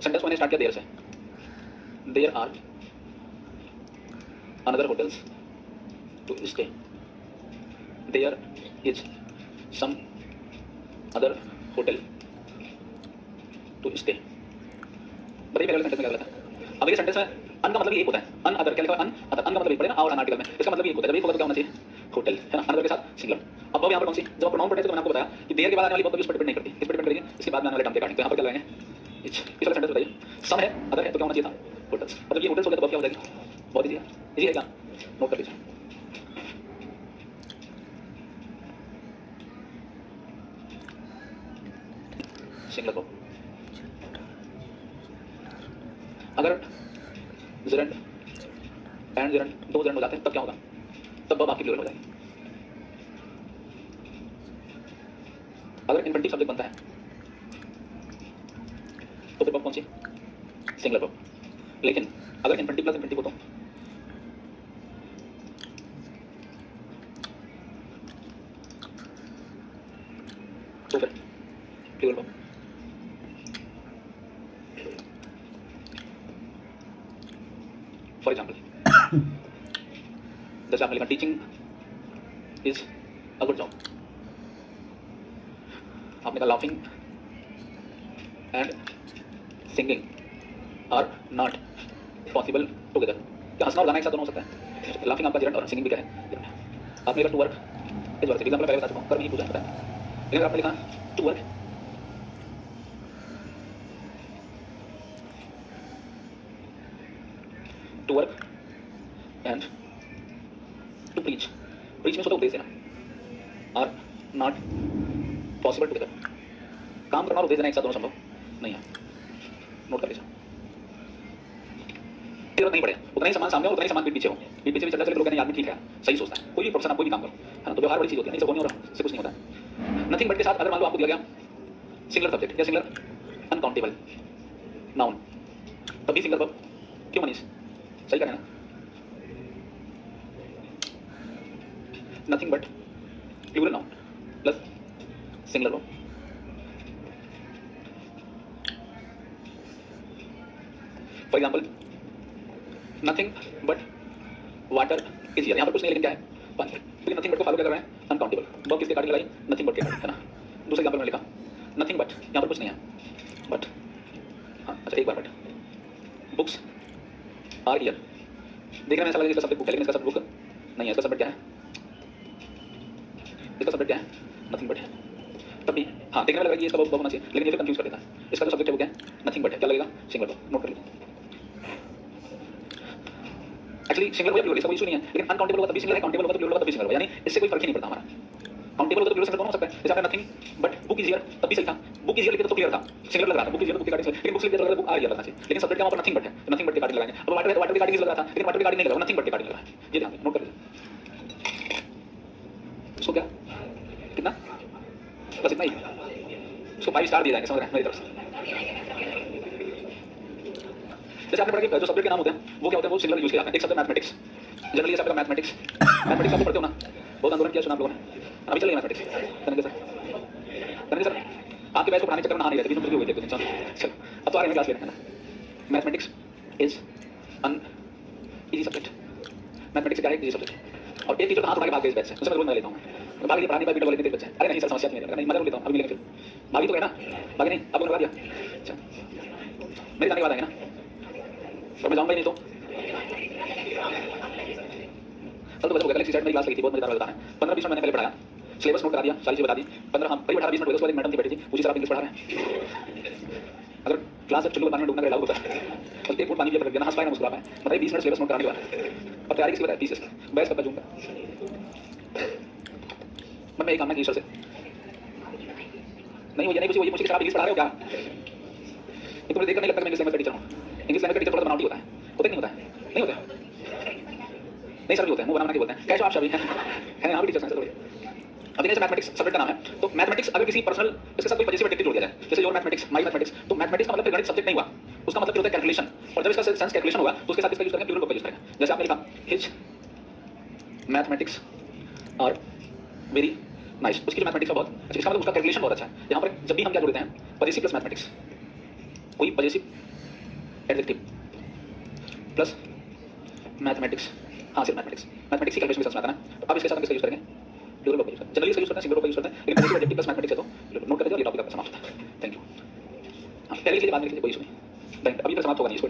Sentence मैंने स्टार्ट किया देयर से, there are another hotels to stay, there is some other hotel to stay। बताइए पहले सेंटेंस में क्या गलत है। अब ये सेंटेंस में अन का मतलब एक होता है, अन अदर, क्या लिखा है, अन अदर, अन का मतलब एक पड़ेगा, और अन आर्टिकल में, इसका मतलब एक होता है, जब एक होगा तो क्या होना चाहिए, होटल, है ना, अनदर के साथ सिंगुलर। अब यहाँ पर कौन सी, जब आप प्रोनाउन पढ़ते तो मैंने आपको बताया कि देयर के बाद आने वाली वर्ब इस पर डिपेंड नहीं करती, इस पर डिपेंड करेगी इसके बाद में आने वाले टर्म के अकॉर्डिंग। तो यहाँ पर क्या लगाएंगे, इस वाला सेंटेंस बताइए, सम है, अदर है, तो क्या होना चाहिए था, होटल्स। मतलब ये होटल्स हो गया तो वर्ब क्या हो जाएगी, बहुत इजी है, इजी है क्या, नोट कर लीजिए। सिंगुलर वर्ब, अगर जिरंड एंड जिरंड दो जिरंड हो जाते हैं तब क्या होगा, तब वर्ब आपकी प्लूरल हो जाएगी। अगर इन्फिनिटिव सब्जेक्ट बनता है तो फिर वर्ब कौन सी, सिंगुलर वर्ब। लेकिन अगर इन्फिनिटिव प्लस इन्फिनिटिव हो तो तो फिर ड्यूअल वर्ब। फॉर एग्जाम्पल जैसे आपने लिखा teaching is a good job, आपने कहा laughing and singing are not possible together. क्या हंसना और गाना एक साथ दोनों हो सकता है? लाफिंग आपका जेरंड और सिंगिंग भी क्या है? gerund है। आपने लिखा to work is work, example पहले बता चुका हूं, कर्म ही पूजा पता है। लेकिन आपने लिखा to work and to preach, preach में होता है उपदेश देना, आर नॉट पॉसिबल टुगेदर। काम करना और उपदेश देना एक साथ दोनों संभव नहीं है, नोट कर लीजिए। जरूरत नहीं पड़े उतना ही सामान सामने और उतना ही सामान पीठ पीछे हो, पीठ पीछे भी चलता चले लोग कहते हैं आदमी ठीक है, सही सोचता है। कोई भी प्रोफेशन आप कोई भी काम करो है ना, तो व्यवहार बड़ी चीज होती है, नहीं सब होने और से कुछ नहीं होता है। नथिंग बट के साथ अगर मान लो आपको दिया गया सिंगुलर सब्जेक्ट या सिंगुलर अनकाउंटेबल नाउन, तभी सिंगुलर वर्ब क्यों मनीष? सही करें ना, nothing but plural noun plus singular verb. For example nothing but water is here, यहाँ पर कुछ नहीं लेकिन क्या है? पानी। क्योंकि नथिंग बट को फॉलो क्या कर रहे हैं? अनकाउंटेबल। वर्ब किसके कार्ड लगाई? नथिंग बट के कार्ड, है ना। दूसरे एग्जाम्पल में लिखा नथिंग बट, यहाँ पर कुछ नहीं है बट, हाँ अच्छा एक बार बट, बुक्स आर हियर। देखने में ऐसा लगेगा इसका सब्जेक्ट बुक है, लेकिन इसका सब्जेक्ट बुक नहीं है। इसका सब्जेक्ट क्या है? इसका सब्जेक्ट क्या है? नथिंग बट है। तब भी हाँ देखने में लगेगा कि इसका वर्ब होना चाहिए, लेकिन ये कंफ्यूज कर देता है। इसका जो सब्जेक्ट है वो क्या है? नथिंग बट है। क्या लगेगा? Singular verb. नोट कर लीजिए। एक्चुअली सिंगुलर वर्ब प्लूरल इसका कोई इशू नहीं है, लेकिन अनकाउंटेबल होगा तभी सिंगुलर है, काउंटेबल होगा तो प्लूरल होगा तभी सिंगुलर होगा, यानी इससे कोई फर्क ही नहीं पड़ता हमारा। काउंटेबल होगा तो प्लूरल सिंगुलर दोनों हो सकता है। जैसे आपने nothing but book is here, तब भी सही था। बुक इज हियर लिखे तो क्लियर था, सिंगुलर लग रहा था। बुक इज हियर बुक के कार्ड, लेकिन बुक्स लिखे तो लग रहा था बुक आर हियर लगना चाहिए, लेकिन सब्जेक्ट का वहां पर नथिंग बट है, तो नथिंग बट के कार्ड लगाएंगे। अब वाटर वाटर के कार्ड लग रहा था, लेकिन वाटर के कार्ड नहीं लगा, नथिंग बट के कार्ड लगा है। ये ध्यान नोट कर लीजिए। इसको क्या कितना? बस इतना ही। इसको 5 स्टार दिए जाएंगे, समझ रहे हैं मेरी तरफ से। जैसे आपने पढ़ा कि जो सब्जेक्ट के नाम होते हैं वो क्या होते हैं? वो सिंगुलर यूज किया जाता है। एक शब्द मैथमेटिक्स, जनरली जैसे आपका मैथमेटिक्स मैथमेटिक्स आप पढ़ते हो ना, बहुत आंदोलन किया सुना आप लोगों ने, अभी चल रही है मैथमेटिक्स। करेंगे सर, करेंगे सर, आपके बैच को पढ़ाने चक्कर में नहा नहीं रहते, बीच में हो गए थे। चलो अब तो आ रहे हैं क्लास लेने, है ना। Mathematics is an easy subject. Mathematics क्या है? Easy subject. और एक टीचर का हाथ उठा के भाग गए इस बैच से, उसमें रोज मैं लेता हूँ। भाग लिए पढ़ाने का बीटा बोलते थे बच्चे, अरे नहीं सर समस्या नहीं है, नहीं मैं लेता हूँ, अभी मिलेंगे फिर। भागी तो गए ना, भागे नहीं, आपको लगा दिया। अच्छा मेरे जाने के बाद आएंगे ना, और मैं जाऊँगा ही नहीं तो कल तो बचा होगा। कल एक सेट मेरी क्लास लगी थी, बहुत मजेदार बताना है। 15-20 मिनट मैंने पहले पढ़ाया, सिलेबस नोट करा दिया, सारी चीज़ बता दी। 15 हाँ करीब 18-20 मिनट हो गए, उसके बाद मैडम थी बैठी थी, पूछी सर आप इंग्लिश पढ़ा रहे हैं? अगर क्लास जब चलो पानी में डूबना लागू होता है, तो एक फुट पानी में देना, हंस पाए ना मुस्कुरा पाए। बताइए 20 मिनट सिलेबस नोट कराने के बाद और तैयारी किसकी बताया? पीसीएस बैच कब जून का। मैं यही कामना की ईश्वर से नहीं हो, ये नहीं कुछ मुझे शराब इंग्लिश पढ़ा रहे हो क्या? ये तुम्हें देखकर नहीं लगता मैं इंग्लिश लैंग्वेज का टीचर हूँ। इंग्लिश लैंग्वेज का टीचर थोड़ा बनावटी होता है, होता नहीं होता है? नहीं होता है, नहीं सर भी होते हैं, मुंह बना के बोलते हैं। कैसे आप सभी हैं यहाँ भी टीचर्स हैं सर। अब देखिए मैथमेटिक्स सब्जेक्ट का नाम है, तो मैथमेटिक्स अगर किसी पर्सनल इसके साथ कोई पॉजिटिव एडजेक्टिव जोड़ दिया जाए, जैसे योर मैथमेटिक्स, माय मैथमेटिक्स, तो मैथमेटिक्स का मतलब गणित सब्जेक्ट नहीं हुआ, उसका मतलब होता है कैलकुलेशन। और जब इसका सेंस कैलकुलेशन होगा तो उसके साथ इसका यूज करेंगे प्लूरल वर्ब यूज करेंगे। जैसे आपने लिखा his mathematics are very nice, उसकी मैथमेटिक्स का बहुत अच्छा, इसका मतलब उसका कैलकुलेशन बहुत अच्छा है। यहाँ पर जब भी हम क्या जोड़ते हैं पॉजिटिव प्लस मैथमेटिक्स, कोई पॉजिटिव एडजेक्टिव प्लस मैथमेटिक्स, हाँ सिर्फ मैथमेटिक्स, मैथमेटिक्स की कैलकुलेशन के साथ आता है। तो अब इसके साथ हम इसका यूज करेंगे प्लूरल वर्ब यूज करेंगे। जनरली इसका यूज करते हैं, सिंगुलर वर्ब यूज करते हैं, लेकिन पॉजिटिव एडजेक्टिव प्लस मैथमेटिक्स है तो नोट कर लीजिए, ये टॉपिक आपका समाप्त होता है। Thank you. हाँ पहले के लिए बाद में कोई इशू नहीं, अभी तो समाप्त होगा नहीं, इसको